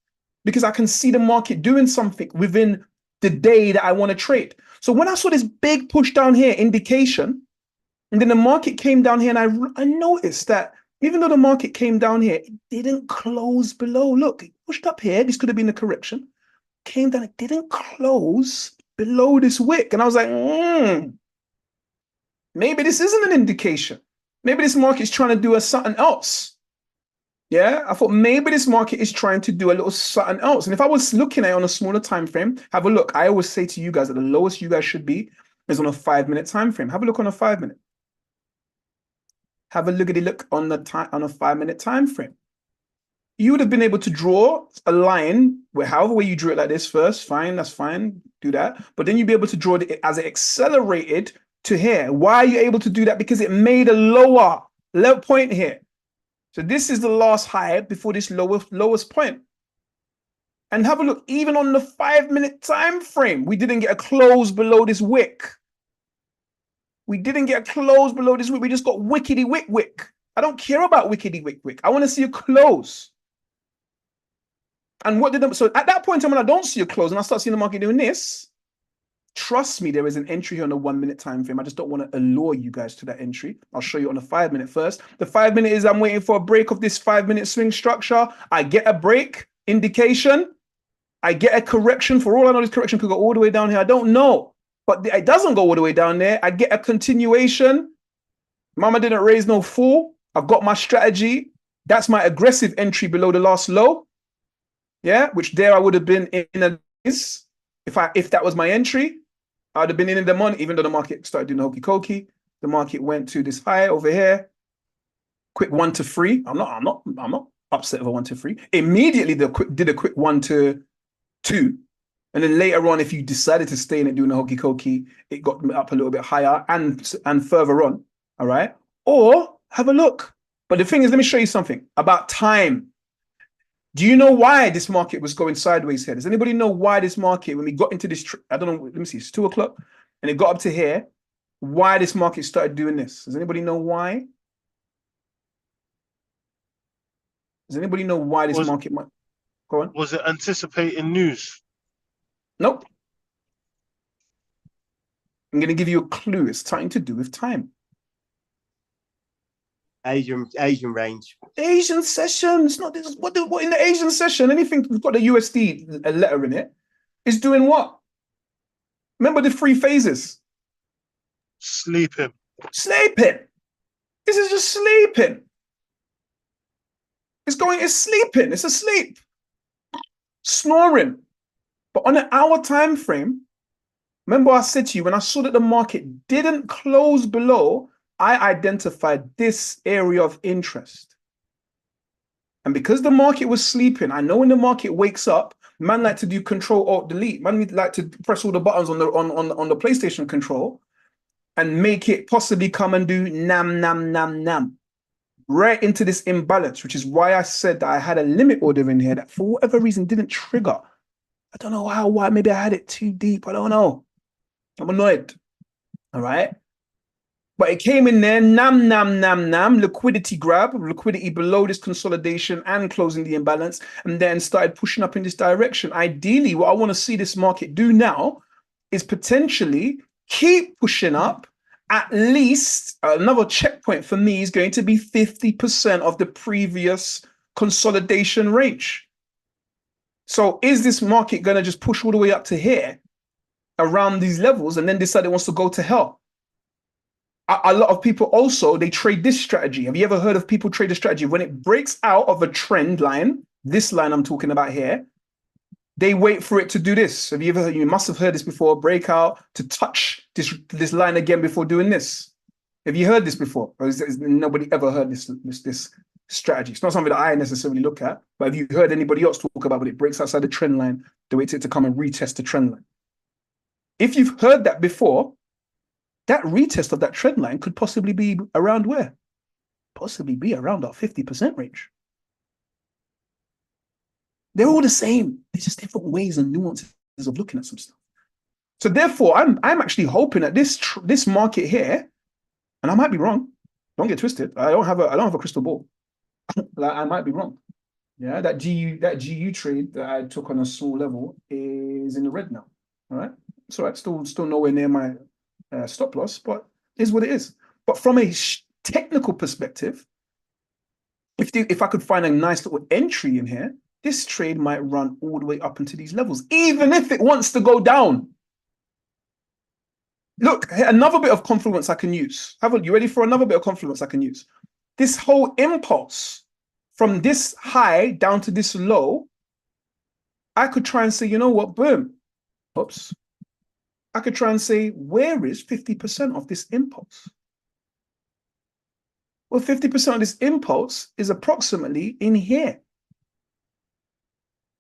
because I can see the market doing something within the day that I want to trade. So when I saw this big push down here, indication, and then the market came down here, and I noticed that even though the market came down here, it didn't close below. Look, it pushed up here. This could have been a correction. Came down, it didn't close below this wick. And I was like, maybe this isn't an indication. Maybe this market is trying to do something else. Yeah, I thought maybe this market is trying to do a little something else. And if I was looking at it on a smaller time frame, have a look. I always say to you guys that the lowest you guys should be is on a 5-minute time frame. Have a look on a 5-minute. Have a look at it. Look on the time on a 5-minute time frame. You would have been able to draw a line where, however way you drew it like this first, fine, that's fine, do that. But then you'd be able to draw it as it accelerated to here. Why are you able to do that? Because it made a lower point here. So this is the last high before this lowest point. And have a look, even on the 5-minute time frame, we didn't get a close below this wick. We didn't get a close below this wick. We just got wickety wick. I don't care about wickety wick. I want to see a close. And so at that point in time, when I don't see a close and I start seeing the market doing this, trust me, there is an entry here on the 1-minute time frame. I just don't want to allure you guys to that entry. I'll show you on the 5-minute first. The 5-minute is I'm waiting for a break of this 5-minute swing structure. I get a break indication. I get a correction. For all I know, this correction could go all the way down here. I don't know. But it doesn't go all the way down there. I get a continuation. Mama didn't raise no fool. I've got my strategy. That's my aggressive entry below the last low. Yeah, which there I would have been in if that was my entry. I would have been in the money, even though the market started doing the hokey cokey. The market went to this high over here. Quick 1 to 3. I'm not upset over 1 to 3. Immediately did a quick 1 to 2. And then later on, if you decided to stay in it doing the hokey cokey, it got up a little bit higher and further on. All right. Or have a look. But the thing is, let me show you something about time. Do you know why this market was going sideways here? Does anybody know why this market, when we got into this, I don't know, let me see, it's 2 o'clock and it got up to here, why this market started doing this? Does anybody know why? Does anybody know why this market might go on? Was it anticipating news? Nope. I'm going to give you a clue. It's something to do with time. Asian range. Asian session. It's not this. What in the Asian session? Anything we've got the USD a letter in it is doing what? Remember the 3 phases. Sleeping. Sleeping. This is just sleeping. It's sleeping. It's asleep. Snoring. But on an hour time frame, remember I said to you, when I saw that the market didn't close below, I identified this area of interest. And because the market was sleeping, I know when the market wakes up, man like to do Control-Alt-Delete. Man like to press all the buttons on the PlayStation control and make it possibly come and do nam, nam, nam, nam. Right into this imbalance, which is why I said that I had a limit order in here that for whatever reason didn't trigger. I don't know why. Maybe I had it too deep. I don't know. I'm annoyed. All right. But it came in there, nam, nam, nam, nam, liquidity grab, liquidity below this consolidation and closing the imbalance, and then started pushing up in this direction. Ideally, what I want to see this market do now is potentially keep pushing up. At least another checkpoint for me is going to be 50% of the previous consolidation range. So is this market going to just push all the way up to here around these levels and then decide it wants to go to hell. A lot of people also, they trade this strategy. Have you ever heard of people trade a strategy? When it breaks out of a trend line, this line I'm talking about here, they wait for it to do this. Have you ever heard, you must have heard this before, breakout to touch this line again before doing this. Have you heard this before? Or is nobody ever heard this strategy? It's not something that I necessarily look at, but have you heard anybody else talk about when it breaks outside the trend line, they wait it to come and retest the trend line? If you've heard that before, that retest of that trend line could possibly be around where? Possibly be around our 50% range. They're all the same. They're just different ways and nuances of looking at some stuff. So therefore, I'm actually hoping that this market here, and I might be wrong. Don't get twisted. I don't have a crystal ball. I might be wrong. Yeah, that GU trade that I took on a small level is in the red now. All right. So it's still nowhere near my stop loss, but is what it is. But from a technical perspective, if I could find a nice little entry in here, this trade might run all the way up into these levels, even if it wants to go down. Look, another bit of confluence I can use. You ready for another bit of confluence I can use? This whole impulse from this high down to this low, I could try and say, you know what, boom. Oops. I could try and say, where is 50% of this impulse? Well, 50% of this impulse is approximately in here.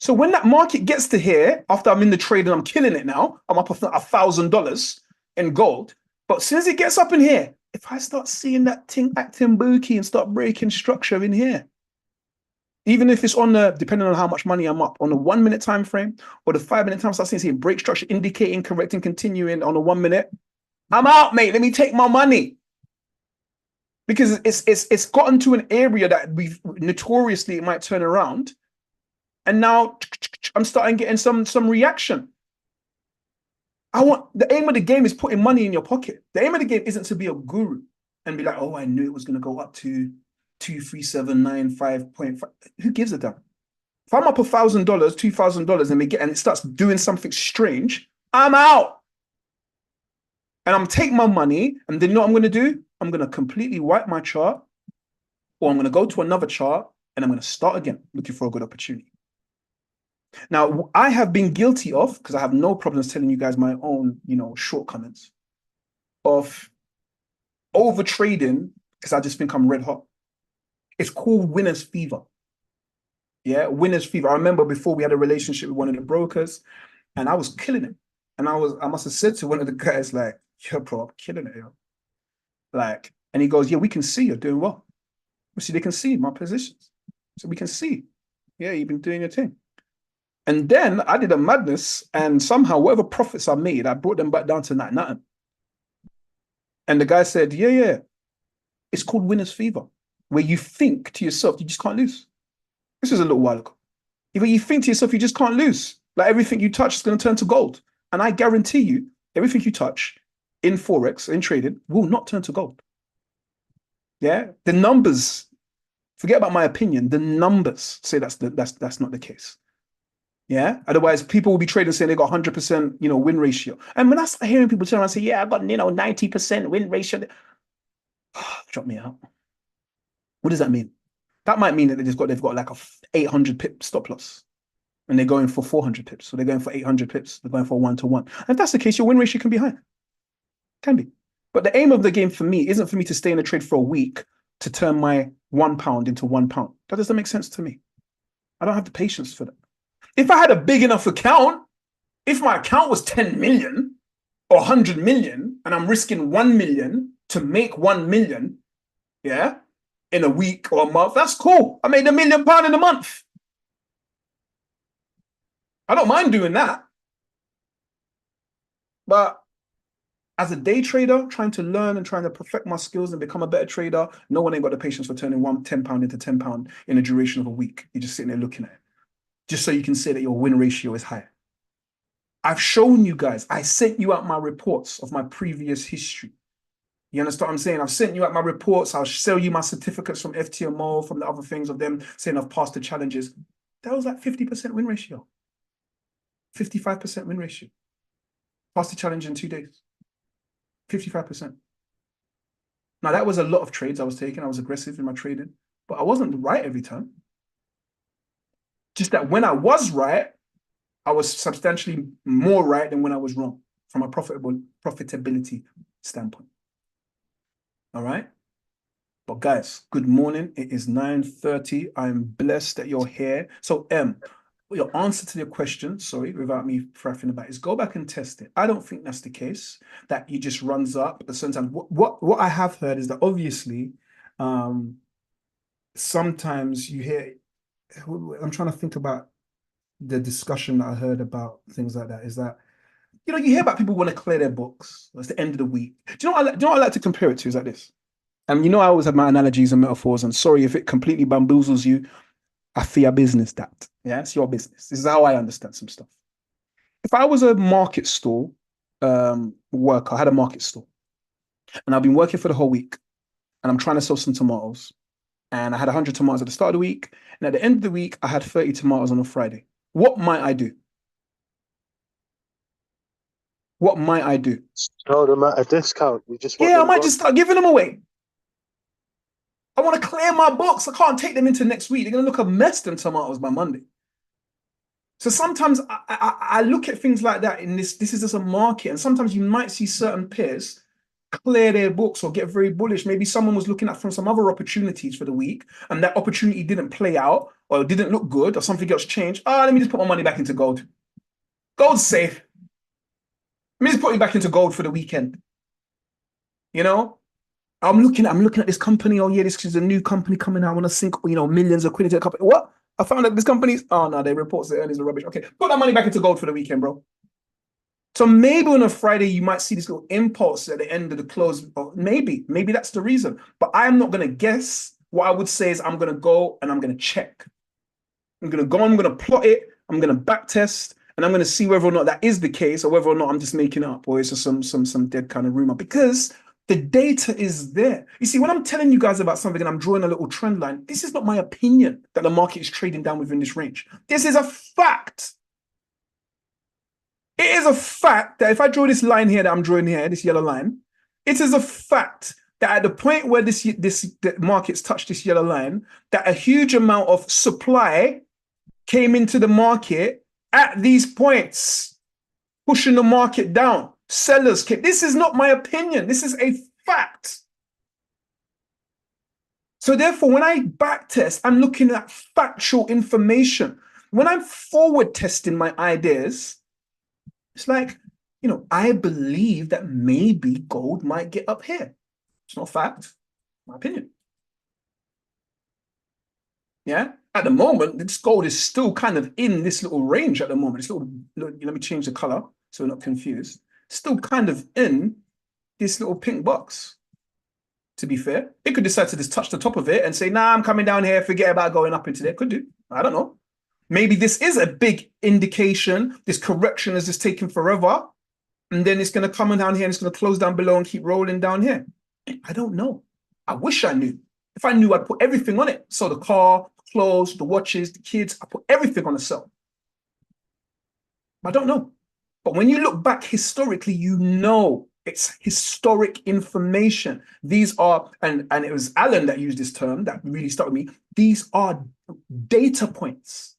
So when that market gets to here, after I'm in the trade and I'm killing it now, I'm up $1,000 in gold. But as soon as it gets up in here, if I start seeing that thing acting booky and start breaking structure in here, even if it's on the, depending on how much money I'm up, on the 1 minute time frame or the 5 minute time, start seeing break structure, indicating, correcting, continuing on a 1 minute, I'm out, mate. Let me take my money. Because it's gotten to an area that we've notoriously it might turn around. And now I'm starting getting some reaction. The aim of the game is putting money in your pocket. The aim of the game isn't to be a guru and be like, oh, I knew it was going to go up to 23795.5. Who gives a damn? If I'm up $1,000, $2,000 and it starts doing something strange, I'm out. And I'm taking my money, and then you know what I'm going to do? I'm going to completely wipe my chart, or I'm going to go to another chart and I'm going to start again, looking for a good opportunity. Now, I have been guilty of, because I have no problems telling you guys my own, shortcomings, of over trading because I just think I'm red hot. It's called winner's fever. Yeah, winner's fever. I remember before we had a relationship with one of the brokers, and I was killing him. And I must have said to one of the guys, like, yo, bro, I'm killing it, yo. Like, and he goes, yeah, we can see you're doing well. We see they can see my positions. So we can see. Yeah, you've been doing your thing. And then I did a madness, and somehow whatever profits I made, I brought them back down to nothing. And the guy said, yeah, it's called winner's fever, where you think to yourself, you just can't lose. This was a little while ago. If you think to yourself, you just can't lose. Like everything you touch is going to turn to gold. And I guarantee you, everything you touch in Forex, in trading, will not turn to gold. Yeah, the numbers, forget about my opinion, the numbers say that's not the case. Yeah, otherwise people will be trading saying they got 100%, win ratio. And when I start hearing people turn around and say, yeah, I got 90% win ratio, drop me out. What does that mean? That might mean that they've got like a 800 pip stop loss, and they're going for 400 pips, so they're going for 800 pips. They're going for 1-to-1. And if that's the case, your win ratio can be high. Can be. But the aim of the game for me isn't for me to stay in a trade for a week to turn my £1 into £1. That doesn't make sense to me. I don't have the patience for that. If I had a big enough account, if my account was 10 million or 100 million, and I'm risking 1 million to make 1 million, yeah, in a week or a month, that's cool. I made £1 million in a month. I don't mind doing that. But as a day trader, trying to learn and trying to perfect my skills and become a better trader, no one ain't got the patience for turning £10 into £10 in a duration of a week. You're just sitting there looking at it, just so you can say that your win ratio is high. I've shown you guys, I sent you out my reports of my previous history. You understand what I'm saying? I've sent you out my reports. I'll sell you my certificates from FTMO, from the other things of them saying I've passed the challenges. That was like 50% win ratio. 55% win ratio. Passed the challenge in 2 days. 55%. Now, that was a lot of trades I was taking. I was aggressive in my trading, but I wasn't right every time. Just that when I was right, I was substantially more right than when I was wrong from a profitability standpoint. All right? But guys, good morning. It is 9:30. I'm blessed that you're here. So, your answer to your question, sorry, without me fraffing about, is go back and test it. I don't think that's the case, that you just runs up at certain time. What I have heard is that obviously, sometimes you hear, I'm trying to think about the discussion that I heard about things like that, is that, you hear about people want to clear their books. It's the end of the week. Do you know what I like to compare it to is like this? And I always have my analogies and metaphors, and sorry if it completely bamboozles you, I fear business that. Yeah, it's your business. This is how I understand some stuff. If I was a market stall worker, I had a market stall, and I've been working for the whole week, and I'm trying to sell some tomatoes, and I had 100 tomatoes at the start of the week, and at the end of the week, I had 30 tomatoes on a Friday. What might I do? What might I do? Show them at a discount. You just want I might just start giving them away. I want to clear my books. I can't take them into next week. They're going to look a mess, them tomatoes, by Monday. So sometimes I look at things like that in this is just a market. And sometimes you might see certain peers clear their books or get very bullish. Maybe someone was looking at from some other opportunities for the week, and that opportunity didn't play out or didn't look good or something else changed. Let me just put my money back into gold. Gold's safe. Let me just put it back into gold for the weekend. I'm looking at this company. Oh yeah, this is a new company coming out. I want to sink, millions of quid into a company. What? I found that this company's, their reports, their earnings are rubbish. Okay, put that money back into gold for the weekend, bro. So maybe on a Friday, you might see this little impulse at the end of the close. Maybe that's the reason. But I'm not going to guess. What I would say is I'm going to go and I'm going to check. I'm going to plot it. I'm going to back test. And I'm going to see whether or not that is the case, or whether or not I'm just making it up, or it's just some dead kind of rumor, because the data is there. You see, when I'm telling you guys about something and I'm drawing a little trend line, this is not my opinion that the market is trading down within this range. This is a fact. It is a fact that if I draw this line here that I'm drawing here, this yellow line, it is a fact that at the point where the market's touched this yellow line, that a huge amount of supply came into the market at these points, pushing the market down. Sellers came. This is not my opinion. This is a fact. So therefore, when I back test, I'm looking at factual information. When I'm forward testing my ideas, it's like, I believe that maybe gold might get up here. It's not a fact, my opinion. Yeah. At the moment, this gold is still kind of in this little range at the moment. It's let me change the color so we're not confused. Still kind of in this little pink box. To be fair, it could decide to just touch the top of it and say, nah, I'm coming down here, forget about going up into there. Could do. I don't know. Maybe this is a big indication. This correction is just taking forever. And then it's going to come down here and it's going to close down below and keep rolling down here. I don't know. I wish I knew. If I knew, I'd put everything on it. So the car, clothes, the watches, the kids, I put everything on the sell. I don't know. But when you look back historically, it's historic information. These are, and it was Alan that used this term that really stuck with me. These are data points.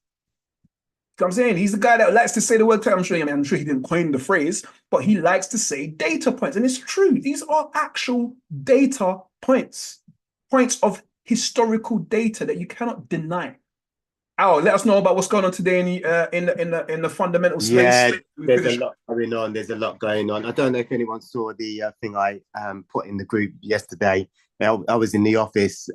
You know what I'm saying? He's the guy that likes to say the word. I'm sure he didn't coin the phrase, but he likes to say data points. And it's true. These are actual data points. Points of historical data that you cannot deny. Al, let us know about what's going on today in the fundamental space. Yeah, there's a lot going on. There's a lot going on. I don't know if anyone saw the thing I put in the group yesterday. I was in the office.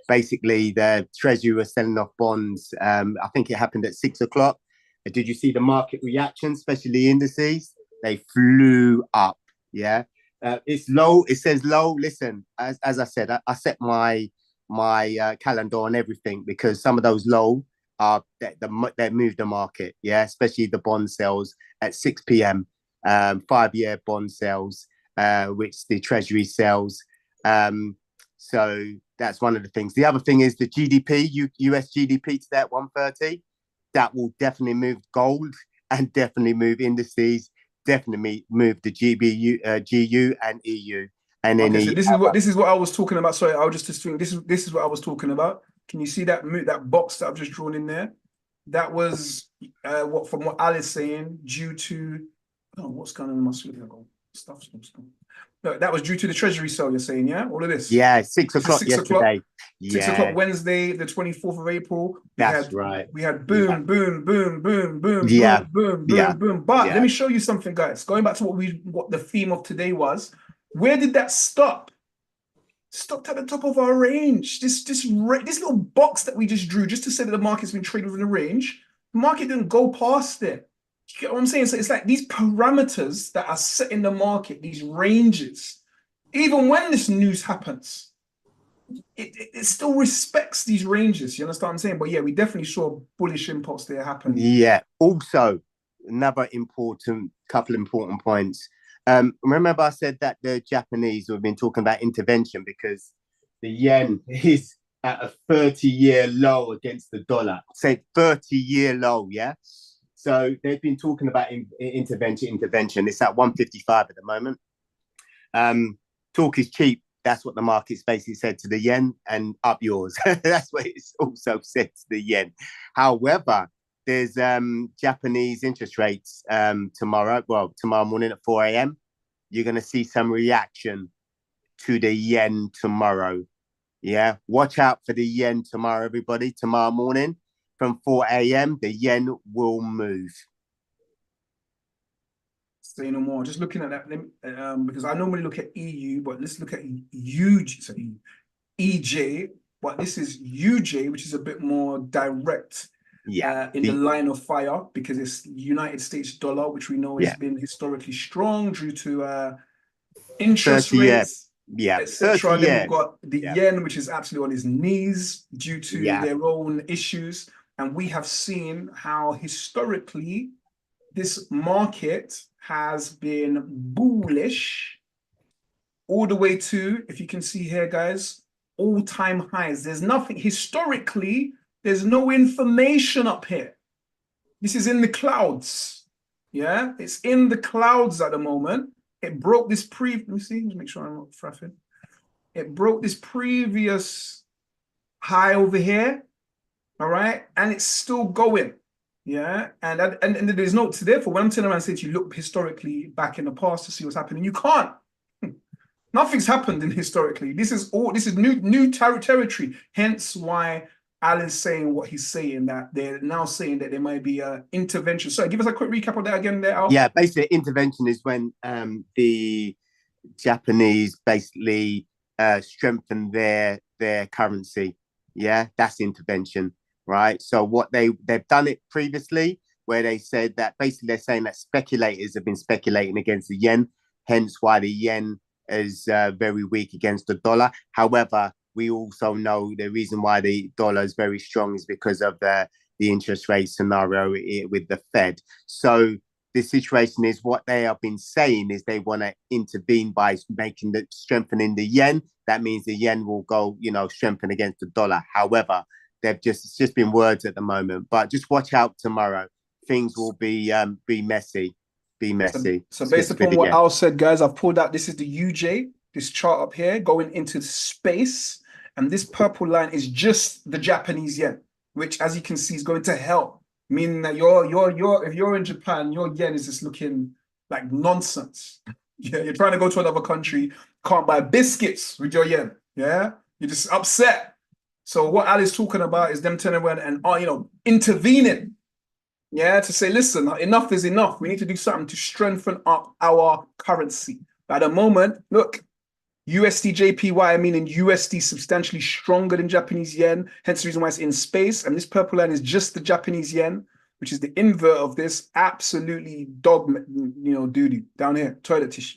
Basically, the Treasury was selling off bonds. I think it happened at 6 o'clock. Did you see the market reaction, especially indices? They flew up. Yeah, it's low. It says low. Listen, as I said, I set my calendar on everything, because some of those low are that move the market. Yeah, especially the bond sales at 6 p.m. 5-year bond sales, which the Treasury sells. So that's one of the things. The other thing is the GDP, US GDP today at 130. That will definitely move gold and definitely move indices. definitely move the GU and EU and Okay, any so this is what I was talking about. Sorry, I'll just assume this is what I was talking about. Can you see that box that I've just drawn in there? That was what from what Al is saying, due to what's going on in my screen? Stuff's gone. No, that was due to the treasury sale, you're saying, yeah? All of this. Yeah, 6 This is o'clock 6 o'clock. yesterday. 6 Yeah, o'clock Wednesday, the 24th of April. that's right. We had boom, boom, boom, boom, boom, Yeah, boom, boom, yeah, boom, boom. But yeah. let me show you something, guys. Going back to what the theme of today was. Where did that stop? Stopped at the top of our range. This little box that we just drew, just to say that the market's been traded within a range. The market didn't go past it. You get what I'm saying? So it's like these parameters that are set in the market, these ranges. Even when this news happens, it still respects these ranges. You understand what I'm saying? But yeah, we definitely saw a bullish impulse there happen. Yeah. Also, another couple important points. Remember I said that the Japanese have been talking about intervention because the yen is at a 30-year low against the dollar. Say 30-year low, yeah? So they've been talking about intervention. It's at 155 at the moment. Talk is cheap. That's what the market's basically said to the yen, and up yours. That's what it's also said to the yen. However, there's Japanese interest rates tomorrow morning at 4 a.m. You're going to see some reaction to the yen tomorrow. Yeah, watch out for the yen tomorrow, everybody. Tomorrow morning from 4 a.m., the yen will move. Say no more. Just looking at that, because I normally look at EU, but let's look at UJ, so EJ, but this is UJ, which is a bit more direct in the line of fire, because it's United States dollar, which we know has been historically strong due to interest rates, etc. Then we've got the yen, which is absolutely on its knees due to their own issues. And we have seen how historically this market has been bullish all the way to, if you can see here, guys, all-time highs. There's nothing historically, there's no information up here. This is in the clouds. Yeah, it's in the clouds at the moment. It broke this let me see, make sure I'm not frapping. It broke this previous high over here. All right, and it's still going. Yeah, and there's no, so therefore, when I'm turning around and saying to you, look historically back in the past to see what's happening, you can't. Nothing's happened in historically. This is new territory. Hence why Alan's saying what he's saying, that they're now saying that there might be an intervention. So give us a quick recap of that again there, Al. Yeah, basically intervention is when the Japanese basically strengthen their currency. Yeah, that's intervention. Right. So what they've done it previously, where they said that basically they're saying that speculators have been speculating against the yen, hence why the yen is very weak against the dollar. However, we also know the reason why the dollar is very strong is because of the interest rate scenario with the Fed. So the situation is, what they have been saying is they want to intervene by strengthening the yen. That means the yen will go, strengthen against the dollar. However, it's just been words at the moment, but just watch out tomorrow. Things will be messy. So based upon what Al said, guys, I've pulled out, this is the UJ, this chart up here going into space, and this purple line is just the Japanese yen, which, as you can see, is going to hell. Meaning that if you're in Japan, your yen is just looking like nonsense. Yeah, you're trying to go to another country, can't buy biscuits with your yen. Yeah, you're just upset. So what Al is talking about is them turning around and intervening, to say, listen, enough is enough. We need to do something to strengthen up our currency. At the moment, look, USD JPY, meaning USD substantially stronger than Japanese yen, hence the reason why it's in space. And this purple line is just the Japanese yen, which is the invert of this. Absolutely doo-doo down here, toilet tissue.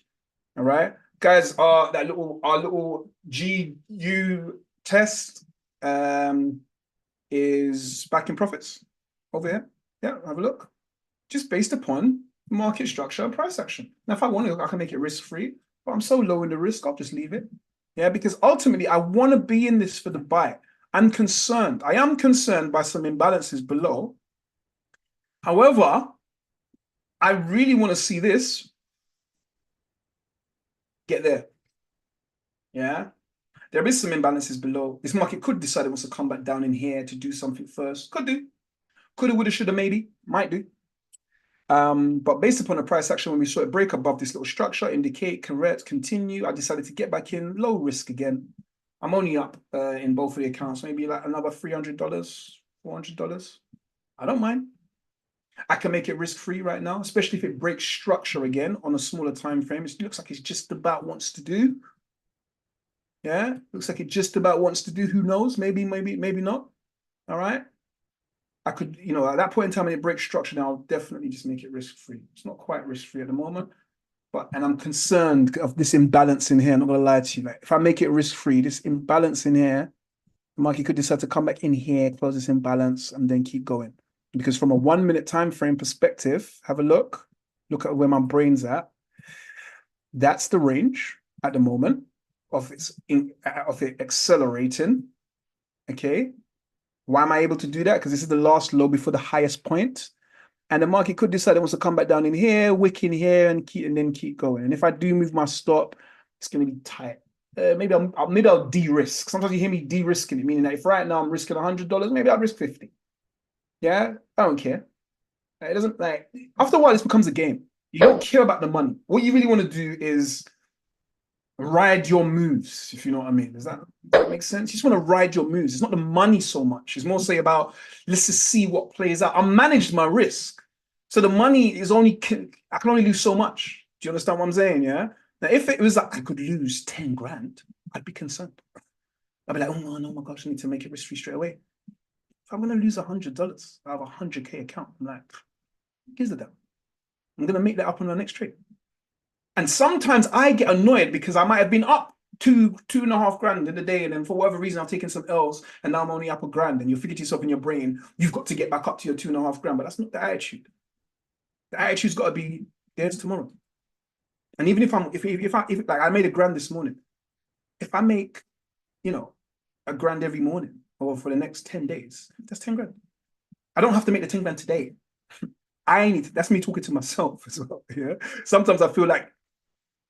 All right, guys, our little GU test is back in profits over here. Yeah, have a look. Just based upon market structure and price action. Now, if I want to, I can make it risk-free, but I'm so low in the risk, I'll just leave it. Yeah, because ultimately, I want to be in this for the buy. I am concerned by some imbalances below. However, I really want to see this get there. Yeah. There is some imbalances below. This market could decide it wants to come back down in here to do something first. Could do. Coulda, woulda, shoulda, maybe. Might do. But based upon the price action, when we saw it break above this little structure, indicate, correct, continue, I decided to get back in, low risk again. I'm only up in both of the accounts, maybe like another $300, $400. I don't mind. I can make it risk-free right now, especially if it breaks structure again on a smaller time frame. It looks like it's just about wants to do. Yeah, looks like it just about wants to do. Who knows? Maybe not. All right. I could, at that point in time when it breaks structure, now I'll definitely just make it risk-free. It's not quite risk-free at the moment, and I'm concerned of this imbalance in here. I'm not gonna lie to you. Like, if I make it risk-free, this imbalance in here, the market could decide to come back in here, close this imbalance, and then keep going. Because from a 1 minute time frame perspective, have a look at where my brain's at. That's the range at the moment of it accelerating. Okay. Why am I able to do that? Because this is the last low before the highest point. And the market could decide it wants to come back down in here, wick in here, and then keep going. And if I do move my stop, it's going to be tight. Maybe I'll de-risk. Sometimes you hear me de-risking it, meaning that if right now I'm risking $100, maybe I'll risk 50. Yeah, I don't care. It doesn't, like, after a while, this becomes a game. You don't care about the money. What you really want to do is ride your moves, if you know what I mean. Does that make sense? You just want to ride your moves. It's not the money so much. It's more say about, let's just see what plays out. I managed my risk. So the money is I can only lose so much. Do you understand what I'm saying? Yeah. Now, if it was like I could lose 10 grand, I'd be concerned. I'd be like, oh no, my gosh, I need to make it risk-free straight away. If I'm going to lose $100 out of a 100K account, I'm like, who gives a damn? I'm going to make that up on the next trade. And sometimes I get annoyed because I might have been up $2.5 grand in the day, and then for whatever reason I've taken some L's and now I'm only up $1 grand, and you figure to yourself in your brain, you've got to get back up to your $2.5 grand. But that's not the attitude. The attitude's got to be there's tomorrow. And even if like I made $1 grand this morning, if I make, $1 grand every morning or for the next 10 days, that's 10 grand. I don't have to make the 10 grand today. That's me talking to myself as well. Yeah. Sometimes I feel like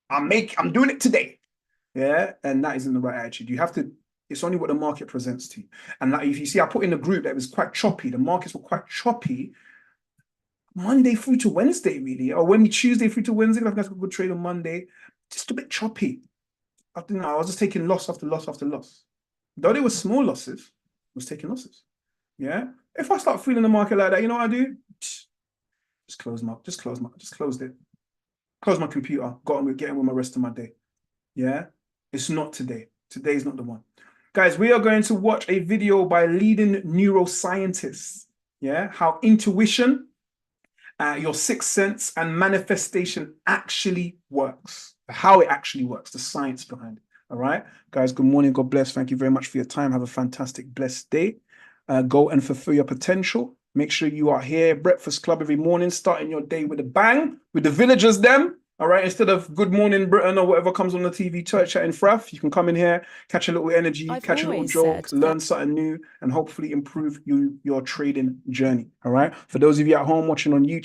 I'm doing it today. Yeah. And that isn't the right attitude. You have to, it's only what the market presents to you. And like, if you see, I put in a group that was quite choppy. The markets were quite choppy Monday through to Wednesday, really. Or when we Tuesday through to Wednesday, I think I could trade on Monday. Just a bit choppy. I was just taking loss after loss after loss. Though they were small losses, I was taking losses. Yeah. If I start feeling the market like that, you know what I do? Just closed it. Close my computer. Getting with my rest of my day. Yeah. It's not today. Today's not the one. Guys, we are going to watch a video by leading neuroscientists. Yeah. How intuition, your sixth sense, and manifestation actually works. How it actually works. The science behind it. All right. Guys, good morning. God bless. Thank you very much for your time. Have a fantastic, blessed day. Go and fulfill your potential. Make sure you are here, Breakfast Club every morning, starting your day with a bang, with the villagers them, all right? Instead of Good Morning Britain or whatever comes on the TV, chat in Fraff, you can come in here, catch a little energy, catch a little joke, learn something new, and hopefully improve your trading journey, all right? For those of you at home watching on YouTube,